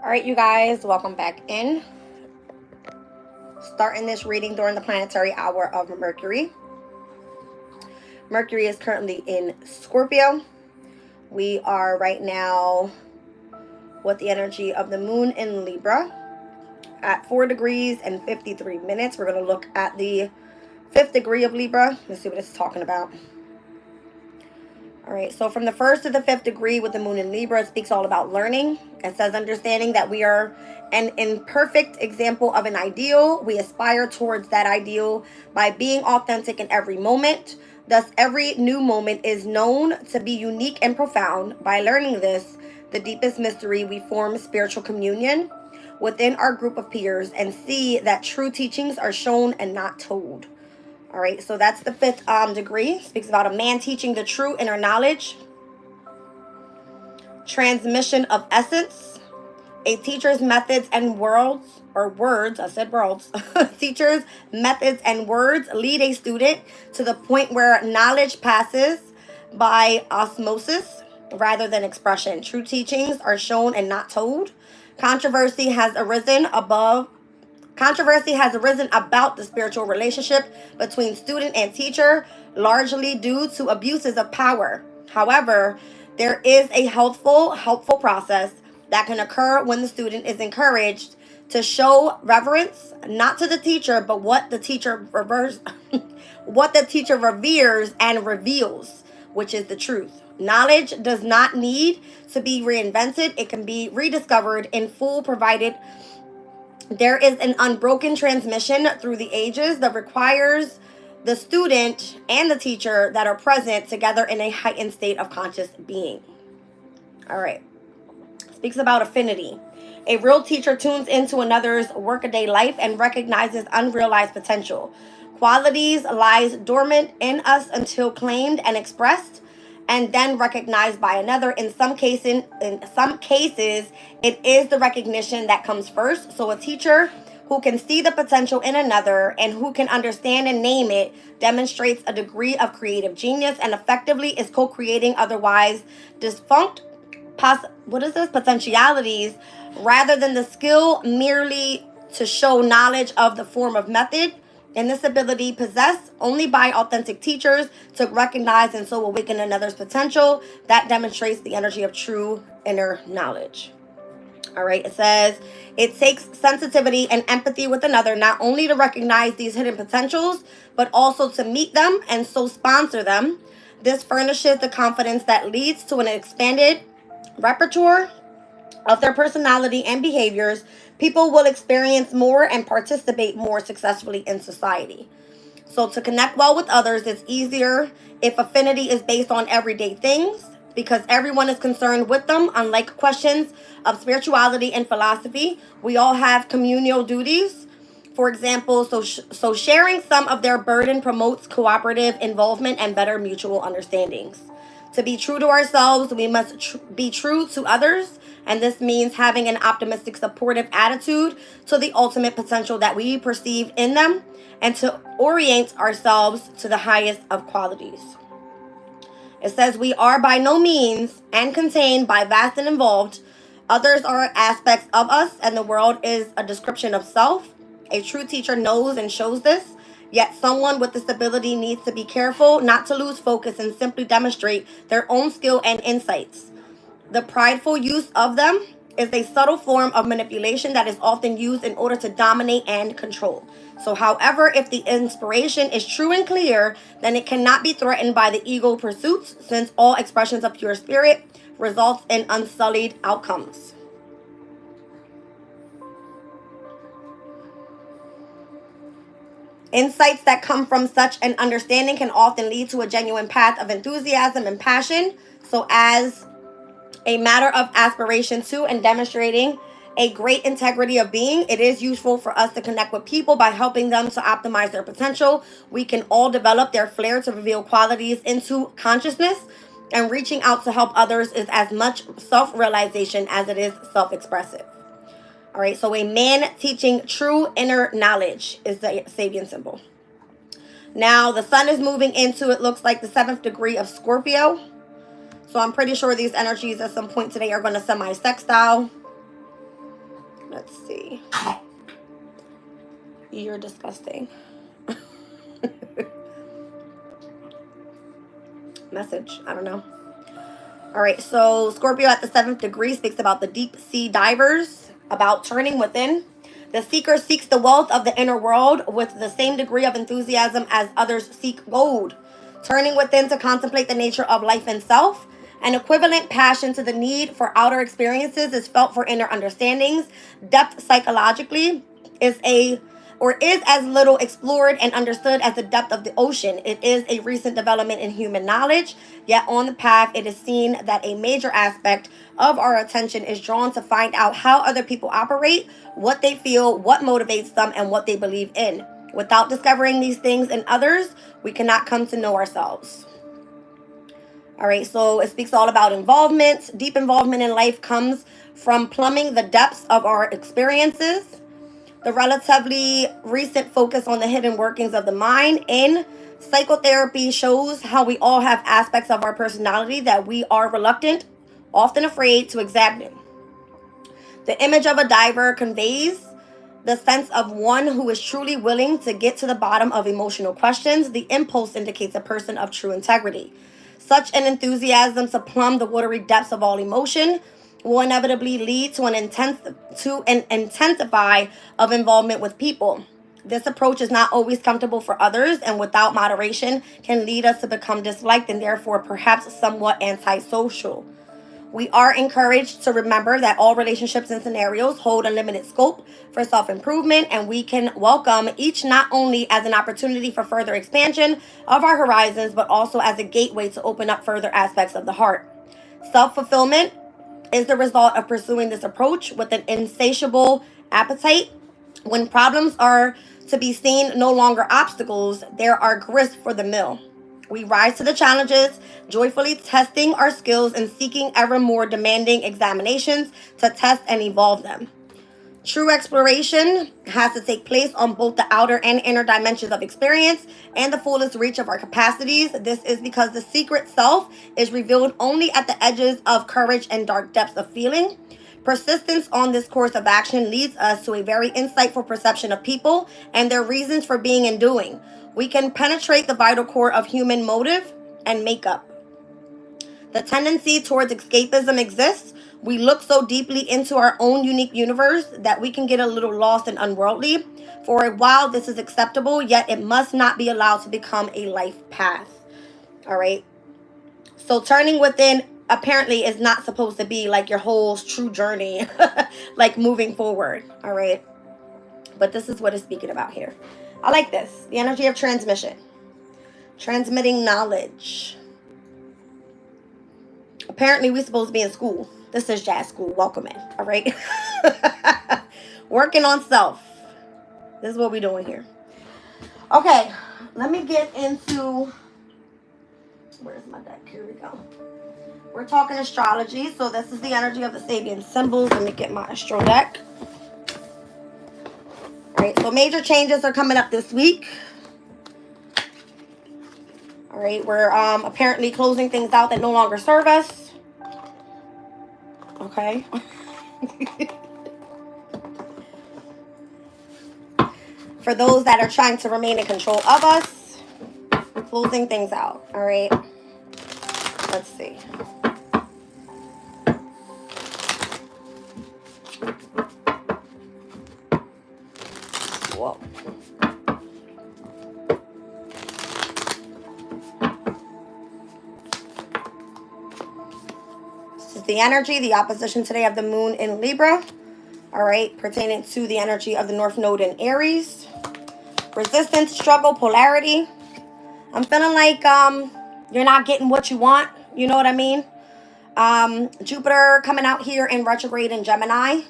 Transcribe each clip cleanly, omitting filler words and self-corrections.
All right, you guys, welcome back in. Starting this reading during the planetary hour of Mercury. Mercury is currently in Scorpio. We are right now with the energy of the moon in Libra at 4 degrees and 53 minutes. We're going to look at the 5th degree of Libra. Let's see what it's talking about. All right, so from the 1st to the 5th degree with the moon in Libra, it speaks all about learning. It says understanding that we are an imperfect example of an ideal. We aspire towards that ideal by being authentic in every moment. Thus, every new moment is known to be unique and profound. By learning this, the deepest mystery, we form spiritual communion within our group of peers and see that true teachings are shown and not told. All right, so that's the 5th degree. Speaks about a man teaching the true inner knowledge. Transmission of essence. A teacher's methods and words, I said worlds. Teachers, methods, and words lead a student to the point where knowledge passes by osmosis rather than expression. True teachings are shown and not told. Controversy has arisen about the spiritual relationship between student and teacher, largely due to abuses of power. However, there is a helpful process that can occur when the student is encouraged to show reverence, not to the teacher, but what the teacher reveres and reveals, which is the truth. Knowledge does not need to be reinvented. It can be rediscovered in full, provided there is an unbroken transmission through the ages that requires the student and the teacher that are present together in a heightened state of conscious being. All right. Speaks about affinity. A real teacher tunes into another's workaday life and recognizes unrealized potential. Qualities lies dormant in us until claimed and expressed, and then recognized by another. In some cases, it is the recognition that comes first. So a teacher who can see the potential in another and who can understand and name it demonstrates a degree of creative genius and effectively is co-creating otherwise defunct potentialities rather than the skill merely to show knowledge of the form of method. And this ability possessed only by authentic teachers to recognize and so awaken another's potential that demonstrates the energy of true inner knowledge. All right, it says it takes sensitivity and empathy with another not only to recognize these hidden potentials, but also to meet them and so sponsor them. This furnishes the confidence that leads to an expanded repertoire of their personality and behaviors. People will experience more and participate more successfully in society. So to connect well with others is easier if affinity is based on everyday things, because everyone is concerned with them. Unlike questions of spirituality and philosophy, we all have communal duties. For example, so sharing some of their burden promotes cooperative involvement and better mutual understandings. To be true to ourselves, we must be true to others. And this means having an optimistic, supportive attitude to the ultimate potential that we perceive in them and to orient ourselves to the highest of qualities. It says we are by no means and contained by vast and involved. Others are aspects of us and the world is a description of self. A true teacher knows and shows this. Yet someone with this ability needs to be careful not to lose focus and simply demonstrate their own skill and insights. The prideful use of them is a subtle form of manipulation that is often used in order to dominate and control. So, however, if the inspiration is true and clear, then it cannot be threatened by the ego pursuits, since all expressions of pure spirit results in unsullied outcomes. Insights that come from such an understanding can often lead to a genuine path of enthusiasm and passion. So as a matter of aspiration to and demonstrating a great integrity of being, it is useful for us to connect with people by helping them to optimize their potential. We can all develop their flair to reveal qualities into consciousness, and reaching out to help others is as much self-realization as it is self-expressive. All right, so a man teaching true inner knowledge is the Sabian symbol. Now, the sun is moving into, it looks like, the 7th degree of Scorpio. So I'm pretty sure these energies at some point today are going to semi-sextile. Let's see. You're disgusting. Message. I don't know. All right. So Scorpio at the 7th degree speaks about the deep sea divers, about turning within. The seeker seeks the wealth of the inner world with the same degree of enthusiasm as others seek gold. Turning within to contemplate the nature of life and self. An equivalent passion to the need for outer experiences is felt for inner understandings. Depth psychologically is as little explored and understood as the depth of the ocean. It is a recent development in human knowledge, yet on the path it is seen that a major aspect of our attention is drawn to find out how other people operate, what they feel, what motivates them, and what they believe in. Without discovering these things in others, we cannot come to know ourselves. All right, so it speaks all about involvement. Deep involvement in life comes from plumbing the depths of our experiences. The relatively recent focus on the hidden workings of the mind in psychotherapy shows how we all have aspects of our personality that we are reluctant, often afraid to examine. The image of a diver conveys the sense of one who is truly willing to get to the bottom of emotional questions. The impulse indicates a person of true integrity. Such an enthusiasm to plumb the watery depths of all emotion will inevitably lead to an intensify of involvement with people. This approach is not always comfortable for others, and without moderation can lead us to become disliked and therefore perhaps somewhat antisocial. We are encouraged to remember that all relationships and scenarios hold unlimited scope for self-improvement, and we can welcome each not only as an opportunity for further expansion of our horizons, but also as a gateway to open up further aspects of the heart. Self-fulfillment is the result of pursuing this approach with an insatiable appetite. When problems are to be seen no longer obstacles, there are grist for the mill. We rise to the challenges, joyfully testing our skills and seeking ever more demanding examinations to test and evolve them. True exploration has to take place on both the outer and inner dimensions of experience and the fullest reach of our capacities. This is because the secret self is revealed only at the edges of courage and dark depths of feeling. Persistence on this course of action leads us to a very insightful perception of people and their reasons for being and doing. We can penetrate the vital core of human motive and makeup. The tendency towards escapism exists. We look so deeply into our own unique universe that we can get a little lost and unworldly. For a while, this is acceptable, yet it must not be allowed to become a life path. All right. So turning within apparently is not supposed to be like your whole true journey, like moving forward. All right. But this is what it's speaking about here. I like this. The energy of transmission. Transmitting knowledge. Apparently, we're supposed to be in school. This is jazz school. Welcome in. All right. Working on self. This is what we're doing here. Okay. Let me get into... Where's my deck? Here we go. We're talking astrology. So this is the energy of the Sabian symbols. Let me get my astro deck. All right. So major changes are coming up this week. All right, we're apparently closing things out that no longer serve us. Okay. For those that are trying to remain in control of us, closing things out. All right. Let's see. Whoa. The energy, the opposition today of the moon in Libra. All right, pertaining to the energy of the North Node in Aries. Resistance, struggle, polarity. I'm feeling like you're not getting what you want. You know what I mean? Jupiter coming out here in retrograde in Gemini.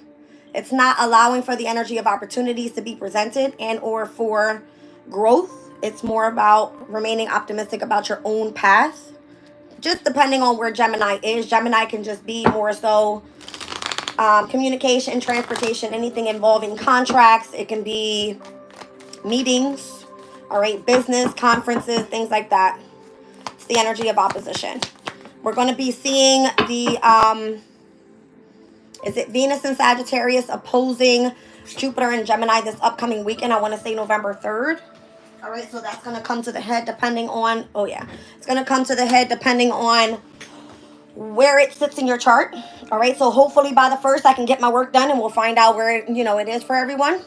It's not allowing for the energy of opportunities to be presented and or for growth. It's more about remaining optimistic about your own path. Just depending on where Gemini is. Gemini can just be more so communication, transportation, anything involving contracts. It can be meetings, all right, business, conferences, things like that. It's the energy of opposition. We're going to be seeing the Is it Venus and Sagittarius opposing Jupiter and Gemini this upcoming weekend? I want to say November 3rd. All right, so that's going to come to the head depending on, oh yeah, it's going to come to the head depending on where it sits in your chart. All right, so hopefully by the 1st I can get my work done and we'll find out where it is for everyone.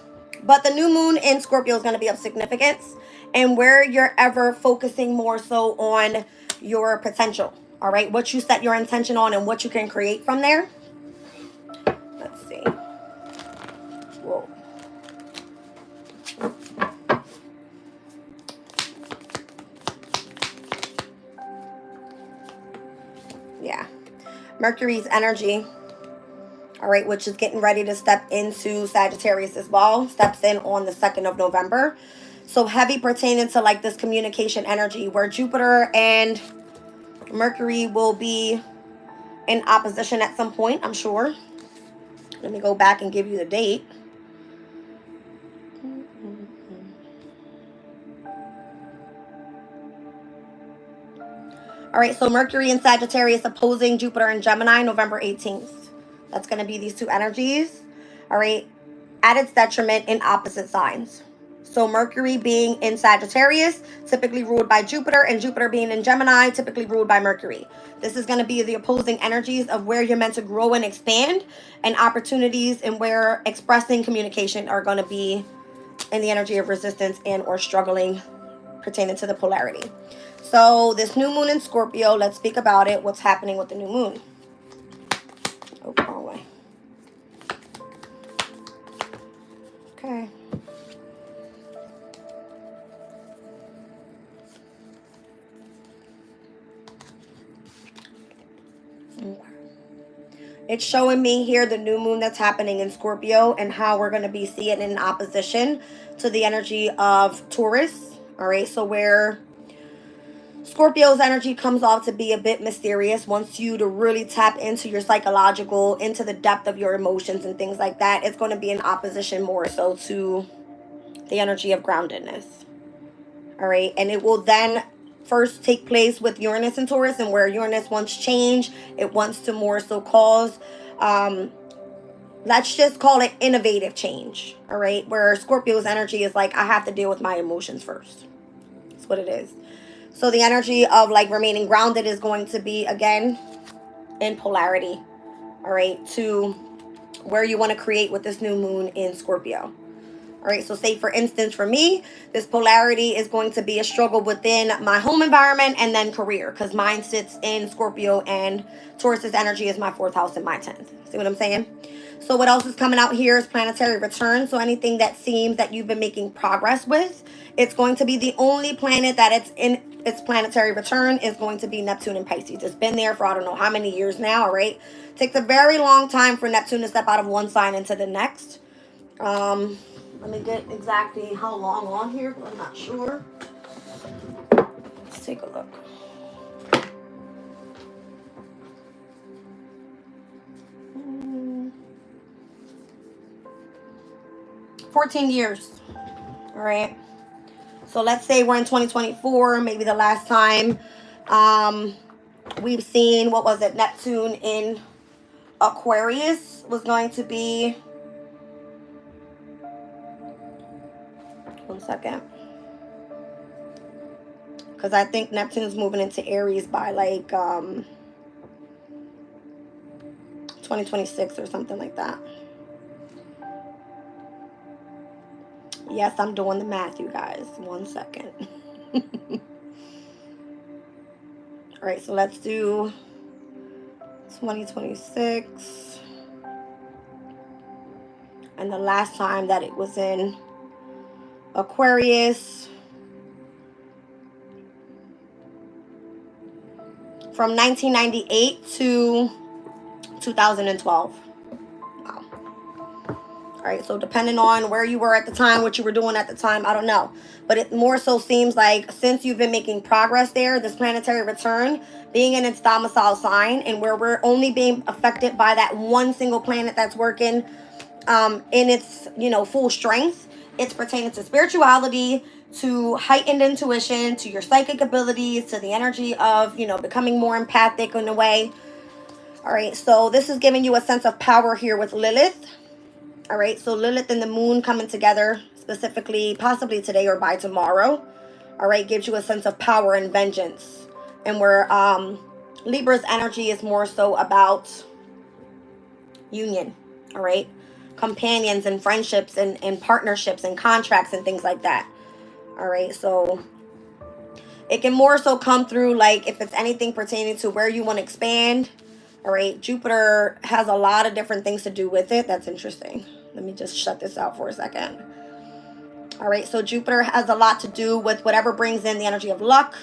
But the new moon in Scorpio is going to be of significance, and where you're ever focusing more so on your potential. All right, what you set your intention on and what you can create from there. Let's see. Whoa. Yeah, Mercury's energy, all right, which is getting ready to step into Sagittarius as well, steps in on the 2nd of November. So heavy pertaining to like this communication energy, where Jupiter and Mercury will be in opposition at some point, I'm sure. Let me go back and give you the date. All right, so Mercury and Sagittarius opposing Jupiter and Gemini, November 18th. That's going to be these two energies, all right, at its detriment in opposite signs. So Mercury being in Sagittarius, typically ruled by Jupiter, and Jupiter being in Gemini, typically ruled by Mercury. This is going to be the opposing energies of where you're meant to grow and expand, and opportunities and where expressing communication are going to be in the energy of resistance and or struggling pertaining to the polarity. So this new moon in Scorpio, let's speak about it. What's happening with the new moon? Oh, wrong way. Okay. It's showing me here the new moon that's happening in Scorpio and how we're going to be seeing it in opposition to the energy of Taurus. All right, so where Scorpio's energy comes off to be a bit mysterious, wants you to really tap into your psychological, into the depth of your emotions and things like that. It's going to be in opposition more so to the energy of groundedness. All right, and it will then first take place with Uranus and Taurus, and where Uranus wants change, it wants to more so cause, let's just call it innovative change. All right, where Scorpio's energy is like, I have to deal with my emotions first. That's what it is. So the energy of like remaining grounded is going to be, again, in polarity, all right, to where you want to create with this new moon in Scorpio. All right, so say for instance, for me, this polarity is going to be a struggle within my home environment and then career, because mine sits in Scorpio and Taurus's energy is my 4th house and my 10th. See what I'm saying? So what else is coming out here is planetary return. So anything that seems that you've been making progress with, it's going to be the only planet that it's in its planetary return is going to be Neptune in Pisces. It's been there for I don't know how many years now, all right? It takes a very long time for Neptune to step out of one sign into the next. Let me get exactly how long on here, but I'm not sure. Let's take a look. Mm, 14 years. All right. So let's say we're in 2024, maybe the last time we've seen, what was it, Neptune in Aquarius was going to be, one second, because I think Neptune's moving into Aries by like 2026 or something like that. Yes, I'm doing the math, you guys. One second. All right, so let's do 2026. And the last time that it was in Aquarius, from 1998 to 2012. Wow. All right, so depending on where you were at the time, what you were doing at the time, I don't know. But it more so seems like since you've been making progress there, this planetary return being in its domicile sign, and where we're only being affected by that one single planet that's working in its, full strength. It's pertaining to spirituality, to heightened intuition, to your psychic abilities, to the energy of, becoming more empathic in a way. All right, so this is giving you a sense of power here with Lilith. All right, so Lilith and the moon coming together, specifically, possibly today or by tomorrow. All right, gives you a sense of power and vengeance. And where Libra's energy is more so about union. All right, companions and friendships and partnerships and contracts and things like that. All right, so it can more so come through like if it's anything pertaining to where you want to expand. All right, Jupiter has a lot of different things to do with it. That's interesting. Let me just shut this out for a second. All right, so Jupiter has a lot to do with whatever brings in the energy of luck,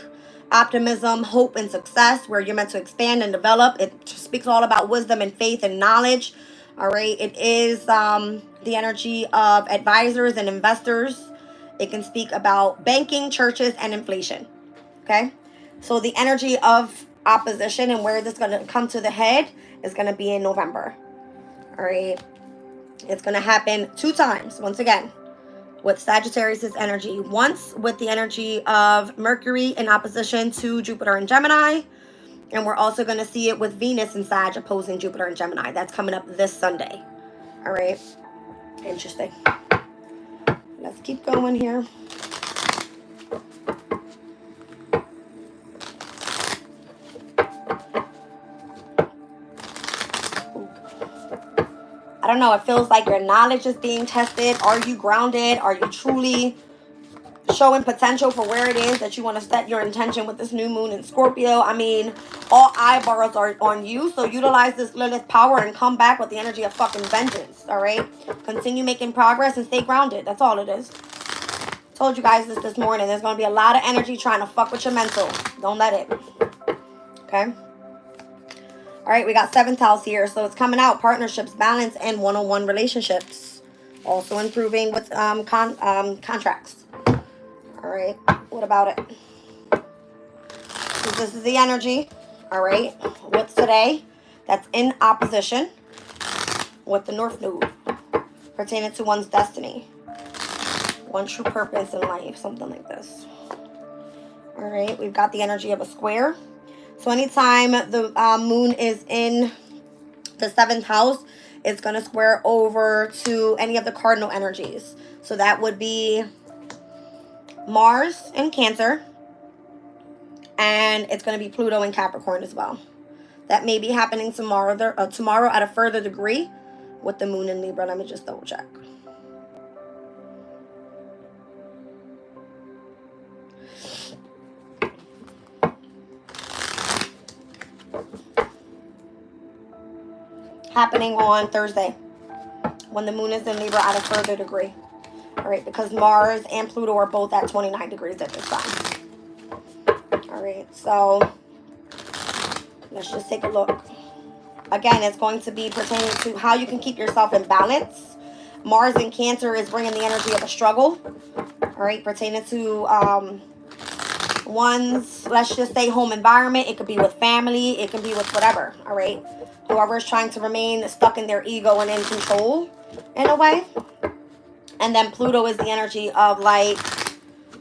optimism, hope, and success, where you're meant to expand and develop. It speaks all about wisdom and faith and knowledge. All right, it is the energy of advisors and investors. It can speak about banking, churches, and inflation. Okay, so the energy of opposition and where this is going to come to the head is going to be in November. All right, it's going to happen 2 times. Once again, with Sagittarius' energy. Once with the energy of Mercury in opposition to Jupiter and Gemini. And we're also going to see it with Venus and Sag opposing Jupiter and Gemini. That's coming up this Sunday. All right. Interesting. Let's keep going here. I don't know. It feels like your knowledge is being tested. Are you grounded? Are you truly showing potential for where it is that you want to set your intention with this new moon in Scorpio? I mean, all eyeballs are on you. So utilize this Lilith power and come back with the energy of fucking vengeance. All right. Continue making progress and stay grounded. That's all it is. Told you guys this morning. There's going to be a lot of energy trying to fuck with your mental. Don't let it. Okay. All right, we got 7th house here. So it's coming out partnerships, balance, and one-on-one relationships. Also improving with contracts. All right, what about it? So this is the energy. All right, what's today? That's in opposition with the North Node, pertaining to one's destiny. One true purpose in life, something like this. All right, we've got the energy of a square. So anytime the moon is in the 7th house, it's going to square over to any of the cardinal energies. So that would be Mars in Cancer. And it's going to be Pluto in Capricorn as well. That may be happening tomorrow at a further degree with the moon in Libra. Let me just double check. Happening on Thursday when the moon is in Libra at a further degree. All right, because Mars and Pluto are both at 29 degrees at this time. All right, so let's just take a look. Again, it's going to be pertaining to how you can keep yourself in balance. Mars in Cancer is bringing the energy of a struggle. All right, pertaining to one's, let's just say, home environment. It could be with family. It can be with whatever. All right. Whoever is trying to remain stuck in their ego and in control in a way. And then Pluto is the energy of like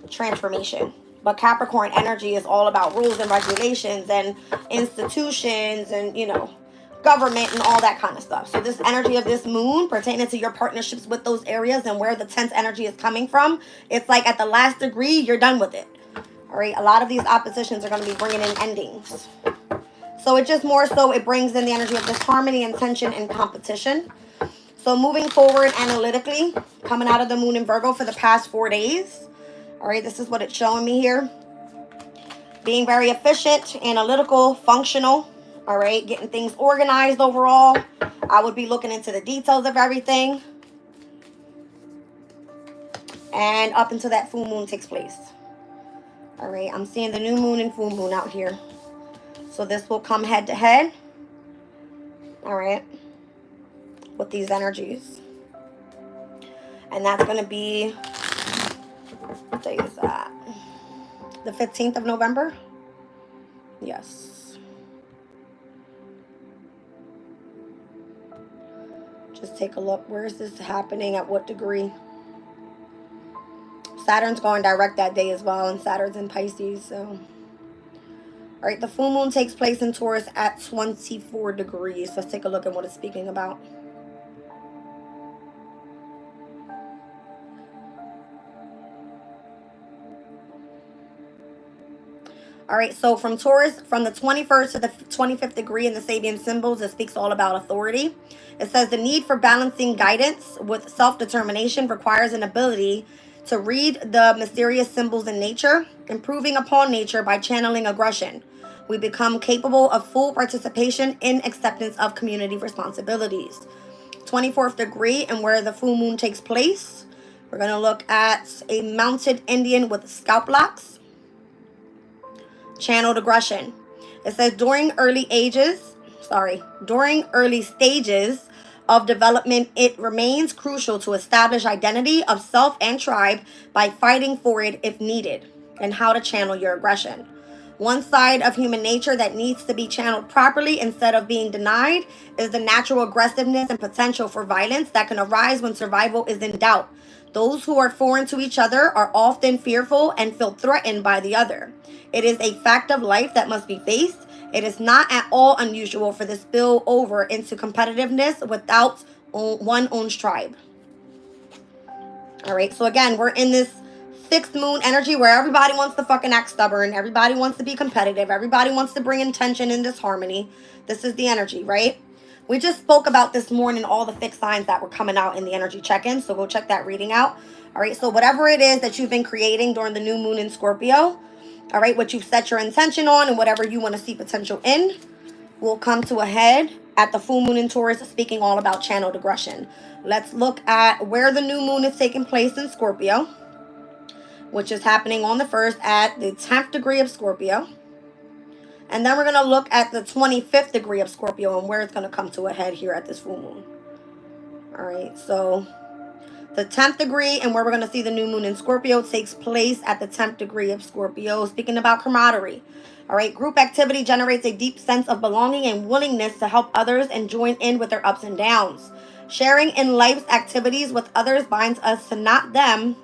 transformation. But Capricorn energy is all about rules and regulations and institutions and, you know, government and all that kind of stuff. So this energy of this moon pertaining to your partnerships with those areas and where the 10th energy is coming from, it's like at the last degree, you're done with it. All right. A lot of these oppositions are going to be bringing in endings. So it just more so it brings in the energy of disharmony and tension and competition. So moving forward analytically, coming out of the moon in Virgo for the past 4 days. All right, this is what it's showing me here. Being very efficient, analytical, functional. All right, getting things organized overall. I would be looking into the details of everything. And up until that full moon takes place. All right, I'm seeing the new moon and full moon out here. So this will come head to head. All right. With these energies. And that's going to be, what day is that? The 15th of November? Yes. Just take a look. Where is this happening? At what degree? Saturn's going direct that day as well. And Saturn's in Pisces, so. All right, the full moon takes place in Taurus at 24 degrees. Let's take a look at what it's speaking about. All right, so from Taurus, from the 21st to the 25th degree in the Sabian symbols, it speaks all about authority. It says the need for balancing guidance with self-determination requires an ability to read the mysterious symbols in nature, improving upon nature by channeling aggression. We become capable of full participation in acceptance of community responsibilities. 24th degree and where the full moon takes place, we're going to look at a mounted Indian with scalp locks. Channeled aggression. It says during early stages of development, it remains crucial to establish identity of self and tribe by fighting for it if needed, and how to channel your aggression. One side of human nature that needs to be channeled properly instead of being denied is the natural aggressiveness and potential for violence that can arise when survival is in doubt. Those who are foreign to each other are often fearful and feel threatened by the other. It is a fact of life that must be faced. It is not at all unusual for this spill over into competitiveness without one own's tribe. All right, so again, we're in this fixed moon energy where everybody wants to fucking act stubborn. Everybody wants to be competitive. Everybody wants to bring in tension in this harmony. This is the energy, right? We just spoke about this morning, all the fixed signs that were coming out in the energy check-in. So go check that reading out. All right, so whatever it is that you've been creating during the new moon in Scorpio, all right, what you've set your intention on and whatever you want to see potential in will come to a head at the full moon in Taurus, speaking all about channeled aggression. Let's look at where the new moon is taking place in Scorpio, which is happening on the 1st at the 10th degree of Scorpio. And then we're going to look at the 25th degree of Scorpio and where it's going to come to a head here at this full moon. All right, so the 10th degree and where we're going to see the new moon in Scorpio takes place at the 10th degree of Scorpio, speaking about camaraderie. All right, group activity generates a deep sense of belonging and willingness to help others and join in with their ups and downs. Sharing in life's activities with others binds us to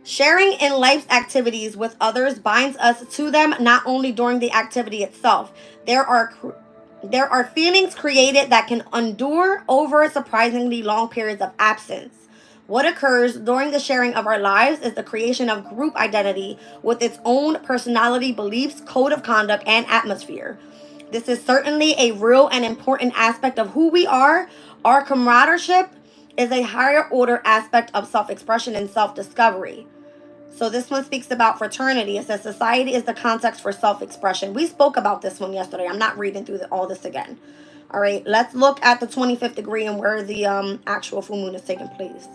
Sharing in life's activities with others binds us to them not only during the activity itself. There are feelings created that can endure over surprisingly long periods of absence. What occurs during the sharing of our lives is the creation of group identity with its own personality, beliefs, code of conduct, and atmosphere. This is certainly a real and important aspect of who we are. Our camaraderie is a higher order aspect of self-expression and self-discovery. So this one speaks about fraternity. It says society is the context for self-expression. We spoke about this one yesterday. I'm not reading through all this again. All right, let's look at the 25th degree and where the actual full moon is taking place.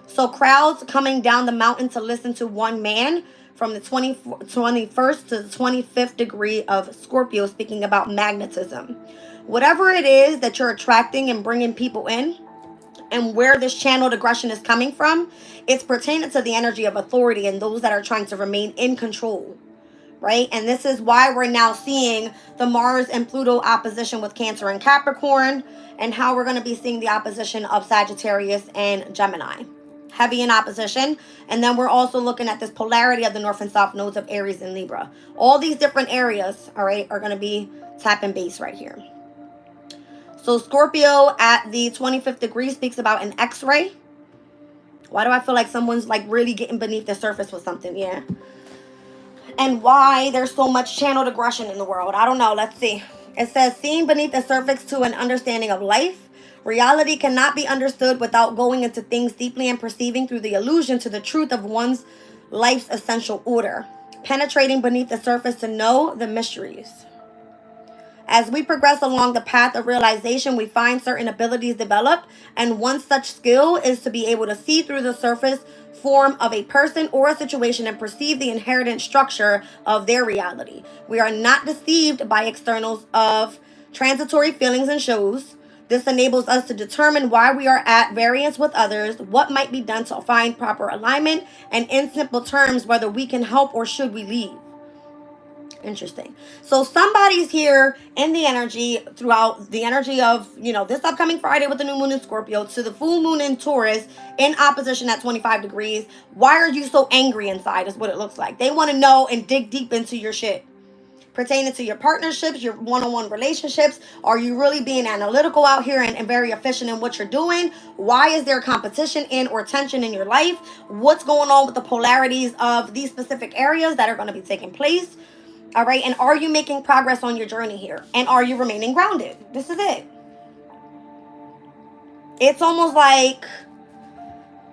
So crowds coming down the mountain to listen to one man from the 21st to the 25th degree of Scorpio, speaking about magnetism. Whatever it is that you're attracting and bringing people in, and where this channeled aggression is coming from, it's pertaining to the energy of authority and those that are trying to remain in control, right? And this is why we're now seeing the Mars and Pluto opposition with Cancer and Capricorn, and how we're going to be seeing the opposition of Sagittarius and Gemini. Heavy in opposition. And then we're also looking at this polarity of the North and South nodes of Aries and Libra. All these different areas, all right, are going to be tapping base right here. So Scorpio at the 25th degree speaks about an X-ray. Why do I feel like someone's like really getting beneath the surface with something? Yeah. And why there's so much channeled aggression in the world. I don't know. Let's see. It says, seeing beneath the surface to an understanding of life. Reality cannot be understood without going into things deeply and perceiving through the illusion to the truth of one's life's essential order. Penetrating beneath the surface to know the mysteries. As we progress along the path of realization, we find certain abilities develop, and one such skill is to be able to see through the surface form of a person or a situation and perceive the inherent structure of their reality. We are not deceived by externals of transitory feelings and shows. This enables us to determine why we are at variance with others, what might be done to find proper alignment, and in simple terms, whether we can help or should we leave. Interesting. So somebody's here in the energy throughout the energy of, this upcoming Friday with the new moon in Scorpio to the full moon in Taurus in opposition at 25 degrees. Why are you so angry inside is what it looks like. They want to know and dig deep into your shit. Pertaining to your partnerships, your one-on-one relationships. Are you really being analytical out here and very efficient in what you're doing? Why is there competition in or tension in your life? What's going on with the polarities of these specific areas that are going to be taking place? All right. And are you making progress on your journey here? And are you remaining grounded? This is it. It's almost like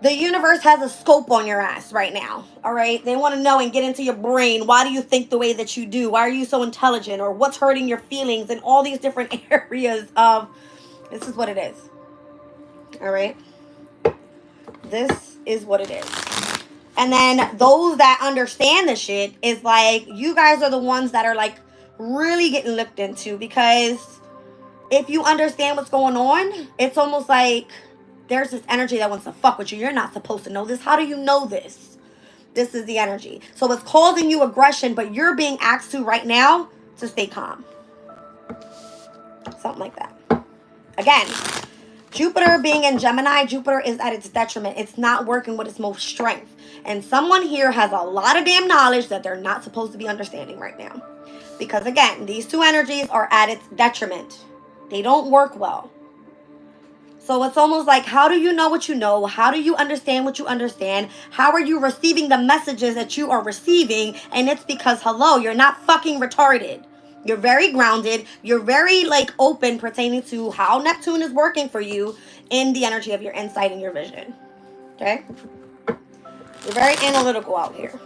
the universe has a scope on your ass right now, all right? They want to know and get into your brain. Why do you think the way that you do? Why are you so intelligent? Or what's hurting your feelings? And all these different areas of, this is what it is, all right? This is what it is. And then those that understand the shit is like, you guys are the ones that are like really getting looked into, because if you understand what's going on, it's almost like there's this energy that wants to fuck with you. You're not supposed to know this. How do you know this? This is the energy. So it's causing you aggression, but you're being asked to right now to stay calm. Something like that. Again, Jupiter being in Gemini, Jupiter is at its detriment. It's not working with its most strength. And someone here has a lot of damn knowledge that they're not supposed to be understanding right now. Because again, these two energies are at its detriment. They don't work well. So it's almost like, how do you know what you know? How do you understand what you understand? How are you receiving the messages that you are receiving? And it's because, hello, you're not fucking retarded. You're very grounded. You're very open pertaining to how Neptune is working for you in the energy of your insight and your vision. Okay? You're very analytical out here.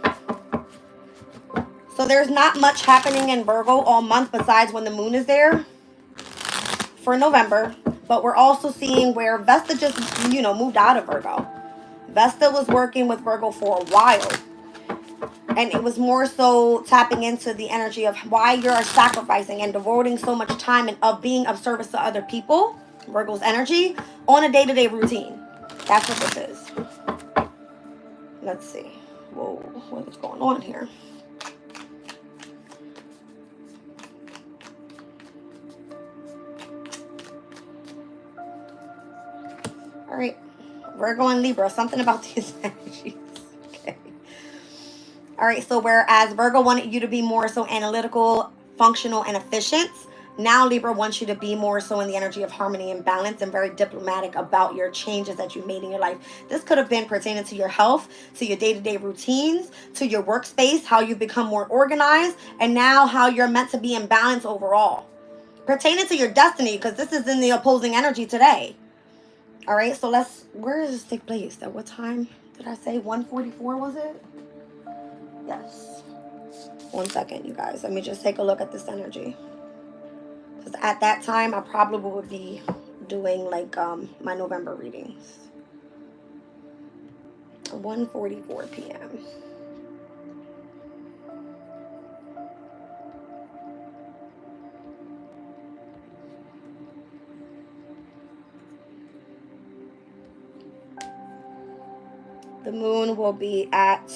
So there's not much happening in Virgo all month besides when the moon is there for November. But we're also seeing where Vesta just, moved out of Virgo. Vesta was working with Virgo for a while. And it was more so tapping into the energy of why you're sacrificing and devoting so much time and of being of service to other people, Virgo's energy, on a day-to-day routine. That's what this is. Let's see. Whoa, what is going on here? All right, Virgo and Libra, something about these energies. Okay. All right, so whereas Virgo wanted you to be more so analytical, functional, and efficient, now Libra wants you to be more so in the energy of harmony and balance and very diplomatic about your changes that you've made in your life. This could have been pertaining to your health, to your day-to-day routines, to your workspace, how you've become more organized, and now how you're meant to be in balance overall. Pertaining to your destiny, because this is in the opposing energy today. All right, so where does this take place? At what time did I say? 1:44 was it? Yes. 1 second, you guys. Let me just take a look at this energy. Because at that time, I probably would be doing my November readings. 1:44 p.m. The moon will be at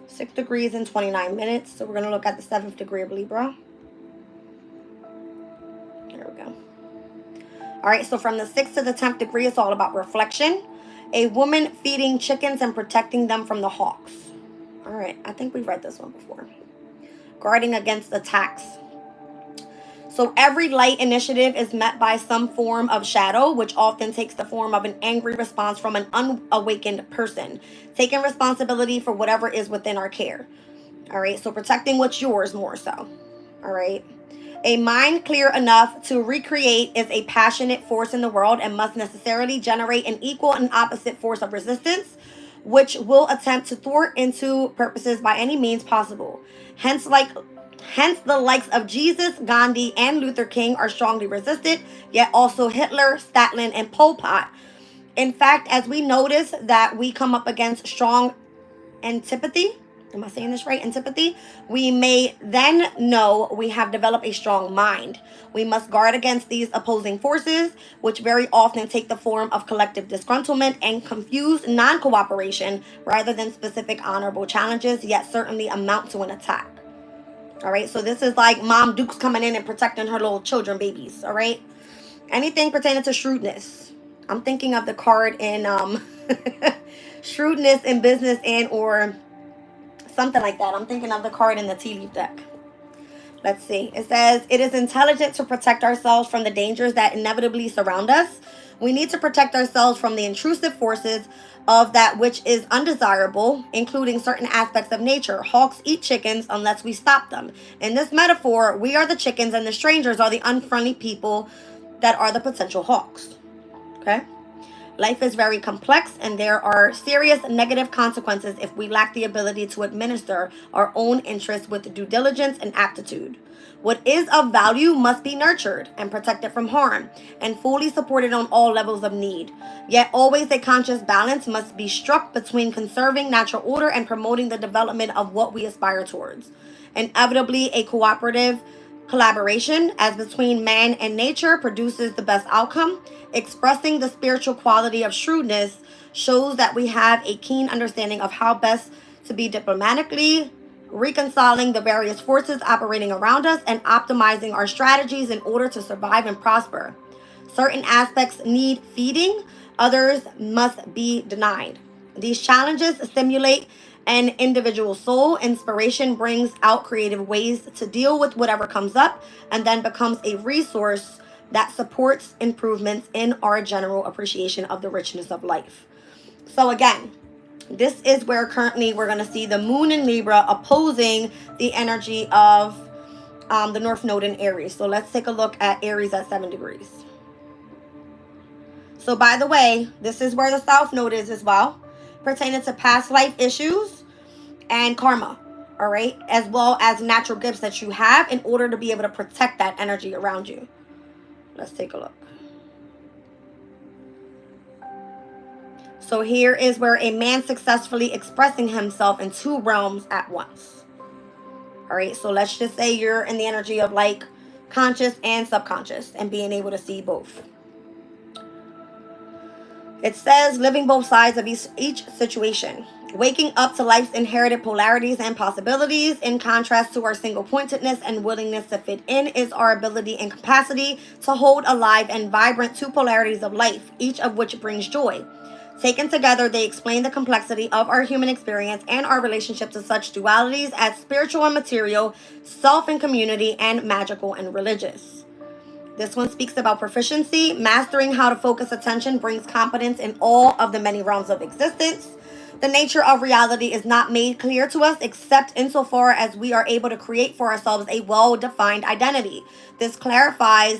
6 degrees and 29 minutes. So we're going to look at the 7th degree of Libra. There we go. All right, so from the 6th to the 10th degree, it's all about reflection. A woman feeding chickens and protecting them from the hawks. All right, I think we've read this one before. Guarding against attacks. So every light initiative is met by some form of shadow, which often takes the form of an angry response from an unawakened person, taking responsibility for whatever is within our care. All right, so protecting what's yours more so. All right. A mind clear enough to recreate is a passionate force in the world and must necessarily generate an equal and opposite force of resistance, which will attempt to thwart into purposes by any means possible. Hence, the likes of Jesus, Gandhi, and Luther King are strongly resisted, yet also Hitler, Stalin, and Pol Pot. In fact, as we notice that we come up against strong antipathy, Am I saying this right? Antipathy. We may then know we have developed a strong mind. We must guard against these opposing forces, which very often take the form of collective disgruntlement and confused non-cooperation rather than specific honorable challenges, yet certainly amount to an attack. All right, so this is like Mom Duke's coming in and protecting her little children, babies. All right, anything pertaining to shrewdness. I'm thinking of the card in shrewdness in business and or something like that. I'm thinking of the card in the tea leaf deck. Let's see. It says, it is intelligent to protect ourselves from the dangers that inevitably surround us. We need to protect ourselves from the intrusive forces of that which is undesirable, including certain aspects of nature. Hawks eat chickens unless we stop them. In this metaphor, we are the chickens and the strangers are the unfriendly people that are the potential hawks. Okay? Life is very complex and there are serious negative consequences if we lack the ability to administer our own interests with due diligence and aptitude. What is of value must be nurtured and protected from harm and fully supported on all levels of need. Yet always a conscious balance must be struck between conserving natural order and promoting the development of what we aspire towards. Inevitably, a cooperative collaboration as between man and nature produces the best outcome. Expressing the spiritual quality of shrewdness shows that we have a keen understanding of how best to be diplomatically reconciling the various forces operating around us and optimizing our strategies in order to survive and prosper. Certain aspects need feeding, others must be denied. These challenges stimulate an individual soul. Inspiration brings out creative ways to deal with whatever comes up and then becomes a resource that supports improvements in our general appreciation of the richness of life. So again, this is where currently we're going to see the moon in Libra opposing the energy of the North Node in Aries. So let's take a look at Aries at 7 degrees. So by the way, this is where the South Node is as well, pertaining to past life issues and karma, all right, as well as natural gifts that you have in order to be able to protect that energy around you. Let's take a look. So here is where a man successfully expressing himself in two realms at once. All right, so let's just say you're in the energy of like conscious and subconscious and being able to see both. It says living both sides of each situation. Waking up to life's inherited polarities and possibilities, in contrast to our single-pointedness and willingness to fit in, is our ability and capacity to hold alive and vibrant two polarities of life, each of which brings joy. Taken together, they explain the complexity of our human experience and our relationship to such dualities as spiritual and material, self and community, and magical and religious. This one speaks about proficiency. Mastering how to focus attention brings competence in all of the many realms of existence. The nature of reality is not made clear to us except insofar as we are able to create for ourselves a well-defined identity. This clarify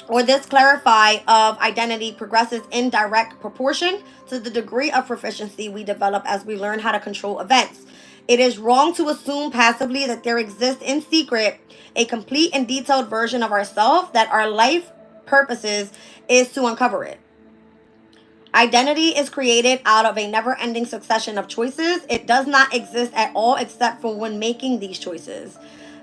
of identity progresses in direct proportion to the degree of proficiency we develop as we learn how to control events. It is wrong to assume passively that there exists in secret a complete and detailed version of ourselves, that our life purposes is to uncover it. Identity is created out of a never-ending succession of choices. It does not exist at all except for when making these choices.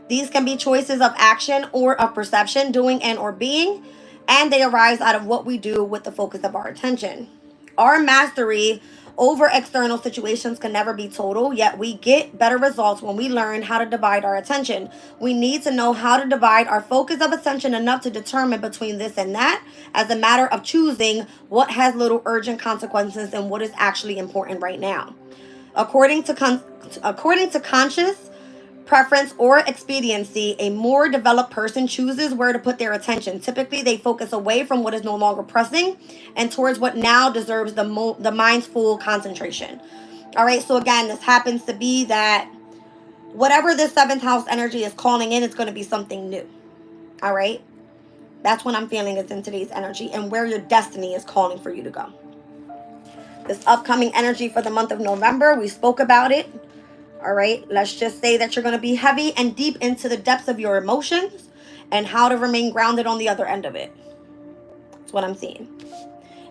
These can be choices of action or of perception, doing and or being, and they arise out of what we do with the focus of our attention. Our mastery over external situations can never be total, yet we get better results when we learn how to divide our attention. We need to know how to divide our focus of attention enough to determine between this and that as a matter of choosing what has little urgent consequences and what is actually important right now. According to conscious preference or expediency, a more developed person chooses where to put their attention. Typically, they focus away from what is no longer pressing and towards what now deserves the mind's full concentration. All right, so again, this happens to be that whatever this 7th house energy is calling in, it's going to be something new. All right, that's what I'm feeling is in today's energy and where your destiny is calling for you to go. This upcoming energy for the month of November, we spoke about it. All right, let's just say that you're going to be heavy and deep into the depths of your emotions and how to remain grounded on the other end of it. That's what I'm seeing.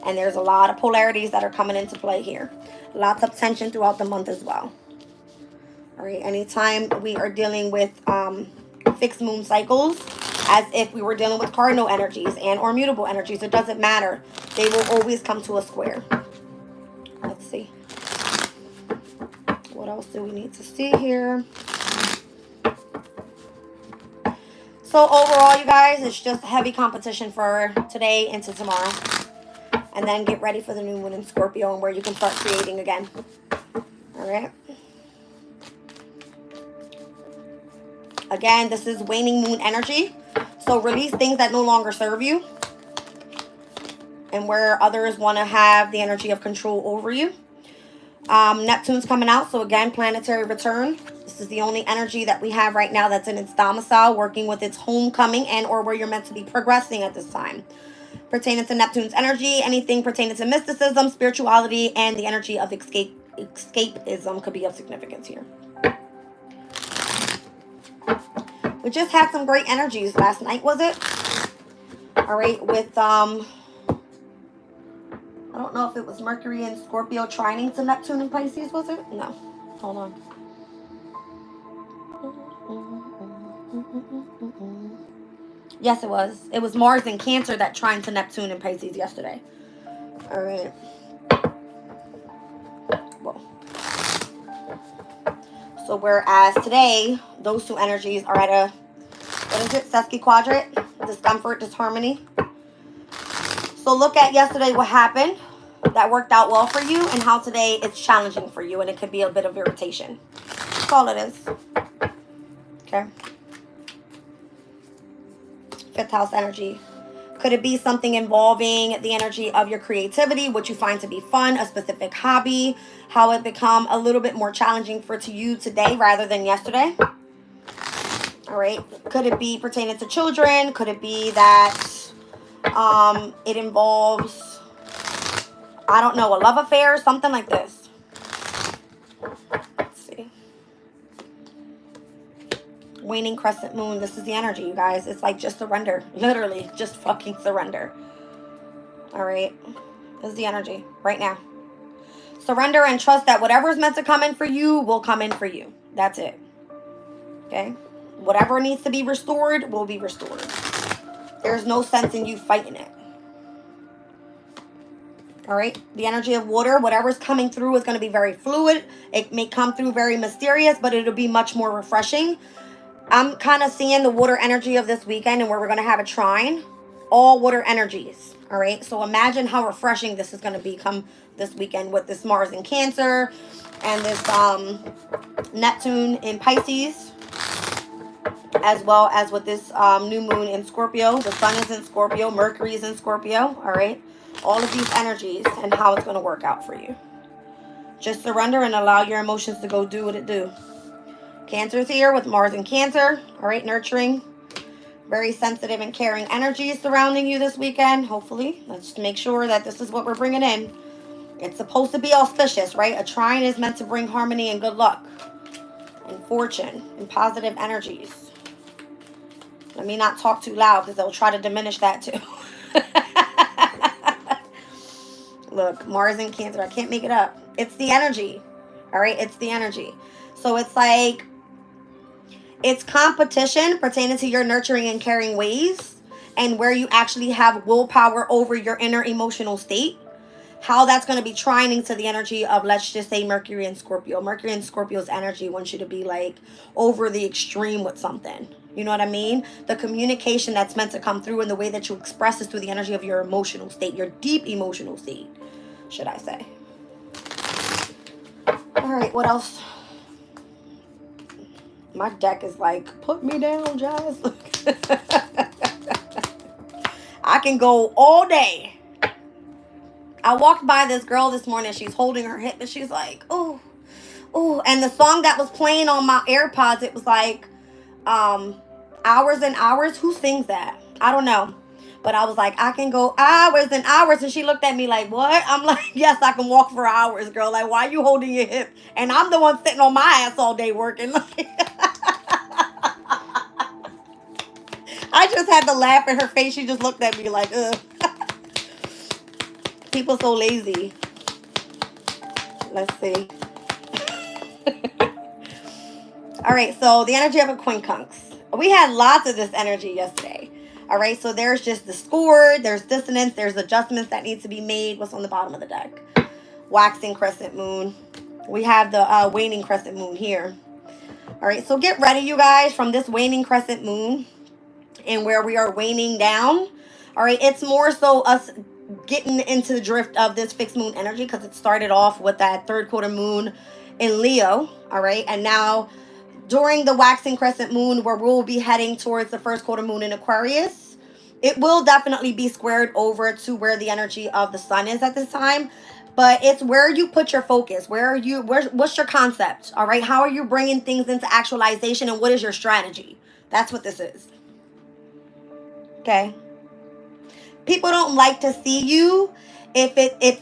And there's a lot of polarities that are coming into play here. Lots of tension throughout the month as well. All right, anytime we are dealing with fixed moon cycles, as if we were dealing with cardinal energies and or mutable energies, it doesn't matter. They will always come to a square. Let's see. What else do we need to see here? So overall, you guys, it's just heavy competition for today into tomorrow. And then get ready for the new moon in Scorpio and where you can start creating again. All right. Again, this is waning moon energy. So release things that no longer serve you. And where others want to have the energy of control over you. Neptune's coming out. So again, planetary return. This is the only energy that we have right now that's in its domicile, working with its homecoming and or where you're meant to be progressing at this time. Pertaining to Neptune's energy, anything pertaining to mysticism, spirituality, and the energy of escapism could be of significance here. We just had some great energies last night, was it? All right, with, I don't know if it was Mercury and Scorpio trining to Neptune and Pisces, was it? No. Hold on. Yes, it was. It was Mars and Cancer that trined to Neptune and Pisces yesterday. All right. Well. So whereas today, those two energies are at a, what is it, sesquiquadrant, discomfort, disharmony. So look at yesterday what happened that worked out well for you and how today it's challenging for you and it could be a bit of irritation. That's all it is. Okay. Fifth house energy. Could it be something involving the energy of your creativity, what you find to be fun, a specific hobby, how it become a little bit more challenging for to you today rather than yesterday? All right. Could it be pertaining to children? Could it be that it involves, I don't know, a love affair, something like this? Let's see. Waning crescent moon. This is the energy, you guys. It's like just surrender. Literally, just fucking surrender. All right. This is the energy right now. Surrender and trust that whatever is meant to come in for you will come in for you. That's it. Okay? Whatever needs to be restored will be restored. There's no sense in you fighting it. All right? The energy of water, whatever's coming through is going to be very fluid. It may come through very mysterious, but it'll be much more refreshing. I'm kind of seeing the water energy of this weekend and where we're going to have a trine. All water energies. All right. So imagine how refreshing this is going to become this weekend with this Mars in Cancer and this Neptune in Pisces, as well as with this new moon in Scorpio. The sun is in Scorpio. Mercury is in Scorpio. All right. All of these energies and how it's going to work out for you. Just surrender and allow your emotions to go do what it do. Cancer's here with Mars in Cancer. All right, nurturing. Very sensitive and caring energies surrounding you this weekend, hopefully. Let's make sure that this is what we're bringing in. It's supposed to be auspicious, right? A trine is meant to bring harmony and good luck. And fortune and positive energies. Let me not talk too loud because they'll try to diminish that too. Look, Mars in Cancer. I can't make it up. It's the energy. All right, it's the energy. So it's like, it's competition pertaining to your nurturing and caring ways and where you actually have willpower over your inner emotional state. How that's going to be trining to the energy of, let's just say, Mercury and Scorpio. Mercury and Scorpio's energy wants you to be like over the extreme with something. You know what I mean? The communication that's meant to come through and the way that you express is through the energy of your emotional state, your deep emotional state, should I say. All right, what else? My deck is like, put me down, Jazz. I can go all day. I walked by this girl this morning. She's holding her hip and she's like, oh, oh. And the song that was playing on my AirPods, it was like, Hours and Hours. Who sings that? I don't know. But I was like, I can go hours and hours. And she looked at me like, what? I'm like, yes, I can walk for hours, girl. Like, why are you holding your hip? And I'm the one sitting on my ass all day working. I just had to laugh at her face. She just looked at me like, ugh. People so lazy. Let's see. All right, so the energy of a quincunx. We had lots of this energy yesterday. All right, so there's just discord, there's dissonance, there's adjustments that need to be made. What's on the bottom of the deck? Waxing crescent moon. We have the waning crescent moon here. All right, so get ready, you guys, from this waning crescent moon and where we are waning down. All right, it's more so us getting into the drift of this fixed moon energy because it started off with that third quarter moon in Leo. All right, and now during the waxing crescent moon, where we'll be heading towards the first quarter moon in Aquarius, it will definitely be squared over to where the energy of the sun is at this time. But it's where you put your focus. What's your concept? All right. How are you bringing things into actualization, and what is your strategy? That's what this is. Okay. People don't like to see you if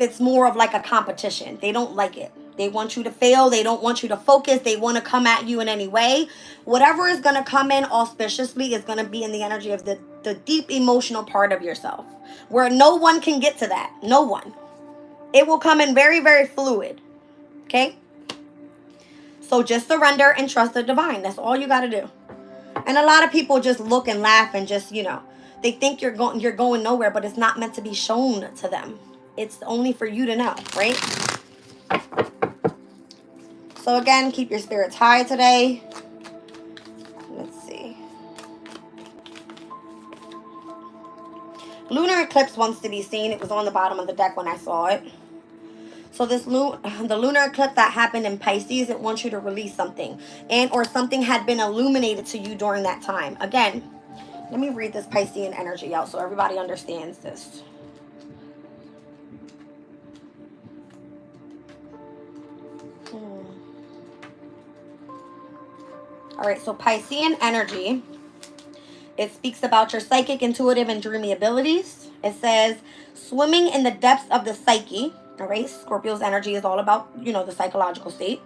it's more of like a competition. They don't like it. They want you to fail. They don't want you to focus. They want to come at you in any way. Whatever is going to come in auspiciously is going to be in the energy of the deep emotional part of yourself, where no one can get to that. No one. It will come in very, very fluid. Okay? So just surrender and trust the divine. That's all you got to do. And a lot of people just look and laugh and just, they think you're going nowhere, but it's not meant to be shown to them. It's only for you to know, right? So again, keep your spirits high today. Let's see. Lunar eclipse wants to be seen. It was on the bottom of the deck when I saw it. So the lunar eclipse that happened in Pisces, it wants you to release something. And or something had been illuminated to you during that time. Again, let me read this Piscean energy out so everybody understands this. All right, so Piscean energy, it speaks about your psychic, intuitive, and dreamy abilities. It says, swimming in the depths of the psyche. All right, Scorpio's energy is all about, the psychological state.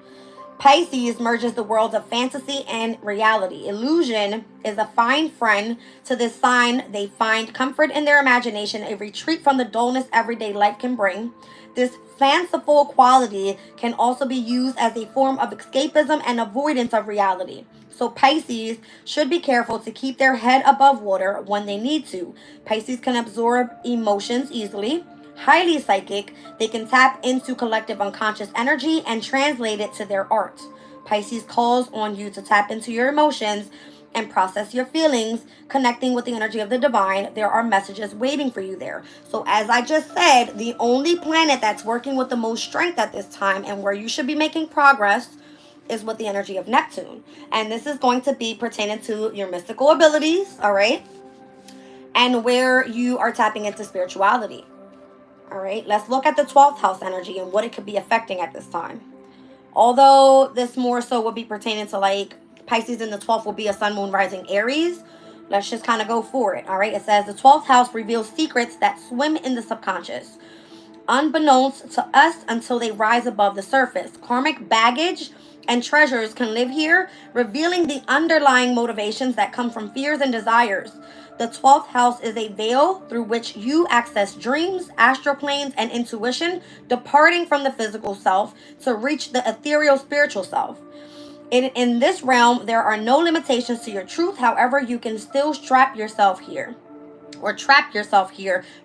Pisces merges the worlds of fantasy and reality. Illusion is a fine friend to this sign. They find comfort in their imagination, a retreat from the dullness everyday life can bring. This fanciful quality can also be used as a form of escapism and avoidance of reality. So Pisces should be careful to keep their head above water when they need to. Pisces can absorb emotions easily. Highly psychic, they can tap into collective unconscious energy and translate it to their art. Pisces calls on you to tap into your emotions and process your feelings, connecting with the energy of the divine. There are messages waiting for you there. So as I just said, the only planet that's working with the most strength at this time and where you should be making progress is with the energy of Neptune. And this is going to be pertaining to your mystical abilities, all right? And where you are tapping into spirituality. All right, let's look at the 12th house energy and what it could be affecting at this time. Although this more so will be pertaining to like Pisces in the 12th will be a sun, moon, rising Aries. Let's just kind of go for it. All right, it says the 12th house reveals secrets that swim in the subconscious, unbeknownst to us until they rise above the surface. Karmic baggage and treasures can live here, revealing the underlying motivations that come from fears and desires. The 12th house is a veil through which you access dreams, astral planes, and intuition, departing from the physical self to reach the ethereal spiritual self. In this realm, there are no limitations to your truth. However, you can still trap yourself here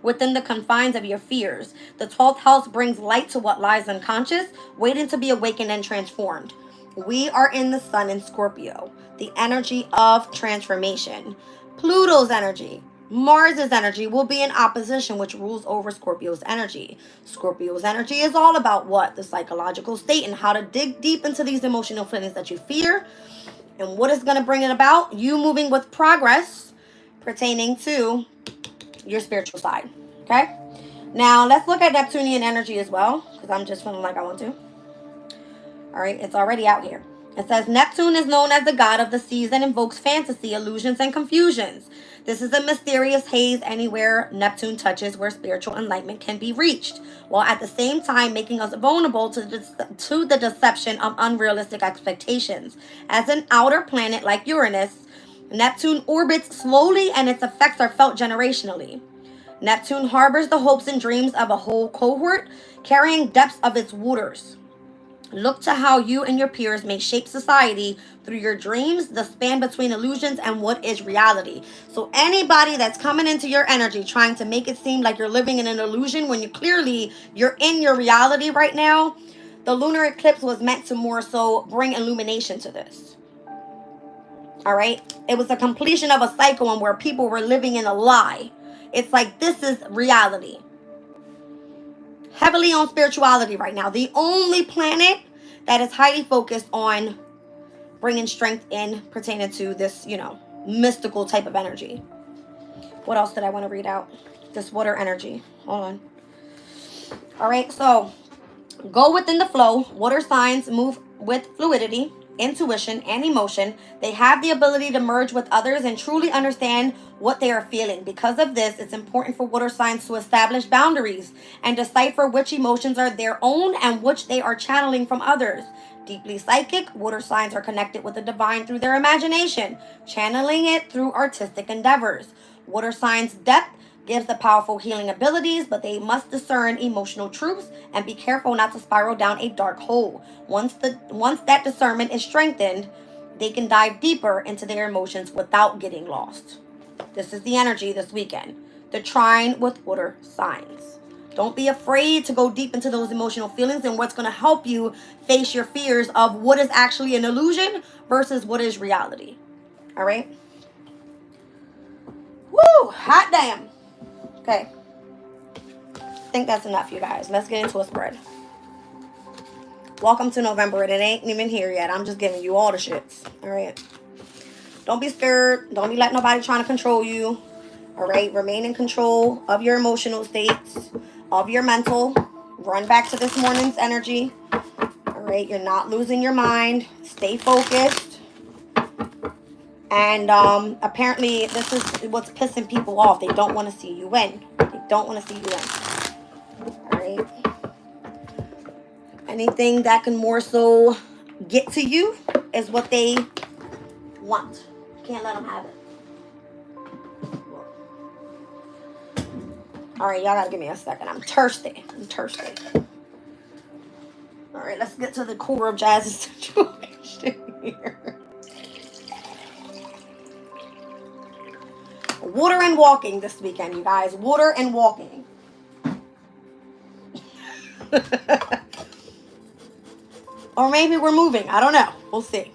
within the confines of your fears. The 12th house brings light to what lies unconscious, waiting to be awakened and transformed. We are in the sun in Scorpio, the energy of transformation. Pluto's energy, Mars's energy will be in opposition, which rules over Scorpio's energy. Scorpio's energy is all about what? The psychological state and how to dig deep into these emotional feelings that you fear. And what is going to bring it about? You moving with progress pertaining to your spiritual side. Okay? Now, let's look at Neptunian energy as well, because I'm just feeling like I want to. All right, it's already out here. It says, Neptune is known as the god of the seas and invokes fantasy, illusions, and confusions. This is a mysterious haze anywhere Neptune touches where spiritual enlightenment can be reached, while at the same time making us vulnerable to the deception of unrealistic expectations. As an outer planet like Uranus, Neptune orbits slowly and its effects are felt generationally. Neptune harbors the hopes and dreams of a whole cohort, carrying depths of its waters. Look to how you and your peers may shape society through your dreams, the span between illusions and what is reality. So anybody that's coming into your energy trying to make it seem like you're living in an illusion when you're in your reality right now, the lunar eclipse was meant to more so bring illumination to this. All right? It was a completion of a cycle and where people were living in a lie. It's like this is reality. Heavily on spirituality right now. The only planet that is highly focused on bringing strength in pertaining to this, mystical type of energy. What else did I want to read out? This water energy. Hold on. All right, so go within the flow. Water signs move with fluidity, intuition, and emotion. They have the ability to merge with others and truly understand what they are feeling. Because of this, it's important for water signs to establish boundaries and decipher which emotions are their own and which they are channeling from others. Deeply psychic, water signs are connected with the divine through their imagination, channeling it through artistic endeavors. Water signs' depth gives the powerful healing abilities, but they must discern emotional truths and be careful not to spiral down a dark hole. Once that discernment is strengthened, they can dive deeper into their emotions without getting lost. This is the energy this weekend. The trine with water signs. Don't be afraid to go deep into those emotional feelings and what's going to help you face your fears of what is actually an illusion versus what is reality. All right? Woo! Hot damn. Okay. I think that's enough, you guys. Let's get into a spread. Welcome to November, and it ain't even here yet. I'm just giving you all the shits. All right? Don't be scared. Don't be letting nobody trying to control you. All right? Remain in control of your emotional states, of your mental. Run back to this morning's energy. All right? You're not losing your mind. Stay focused. And apparently this is what's pissing people off. They don't want to see you win. They don't want to see you win. All right? Anything that can more so get to you is what they want. Can't let them have it. All right, y'all gotta give me a second. I'm thirsty. All right, let's get to the core of Jazz's situation here. Water and walking this weekend, you guys. Water and walking. Or maybe we're moving. I don't know. We'll see.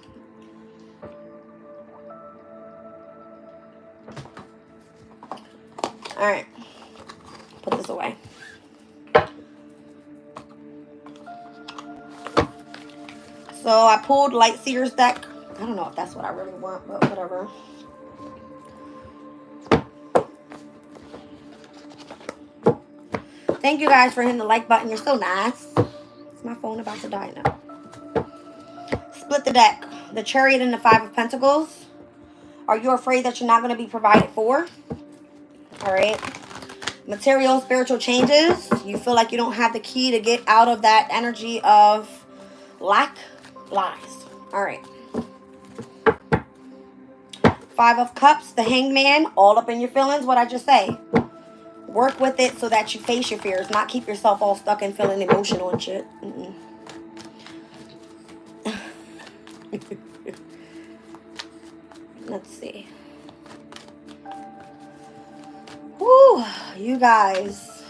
All right. Put this away. So I pulled Lightseer's deck. I don't know if that's what I really want, but whatever. Thank you guys for hitting the like button. You're so nice. Is my phone about to die now? Split the deck. The Chariot and the Five of Pentacles. Are you afraid that you're not going to be provided for? All right. Material and spiritual changes. You feel like you don't have the key to get out of that energy of lack. Lies. All right. Five of Cups. The Hangman. All up in your feelings. What I just say. Work with it so that you face your fears. Not keep yourself all stuck and feeling emotional and shit. Let's see. Woo, you guys.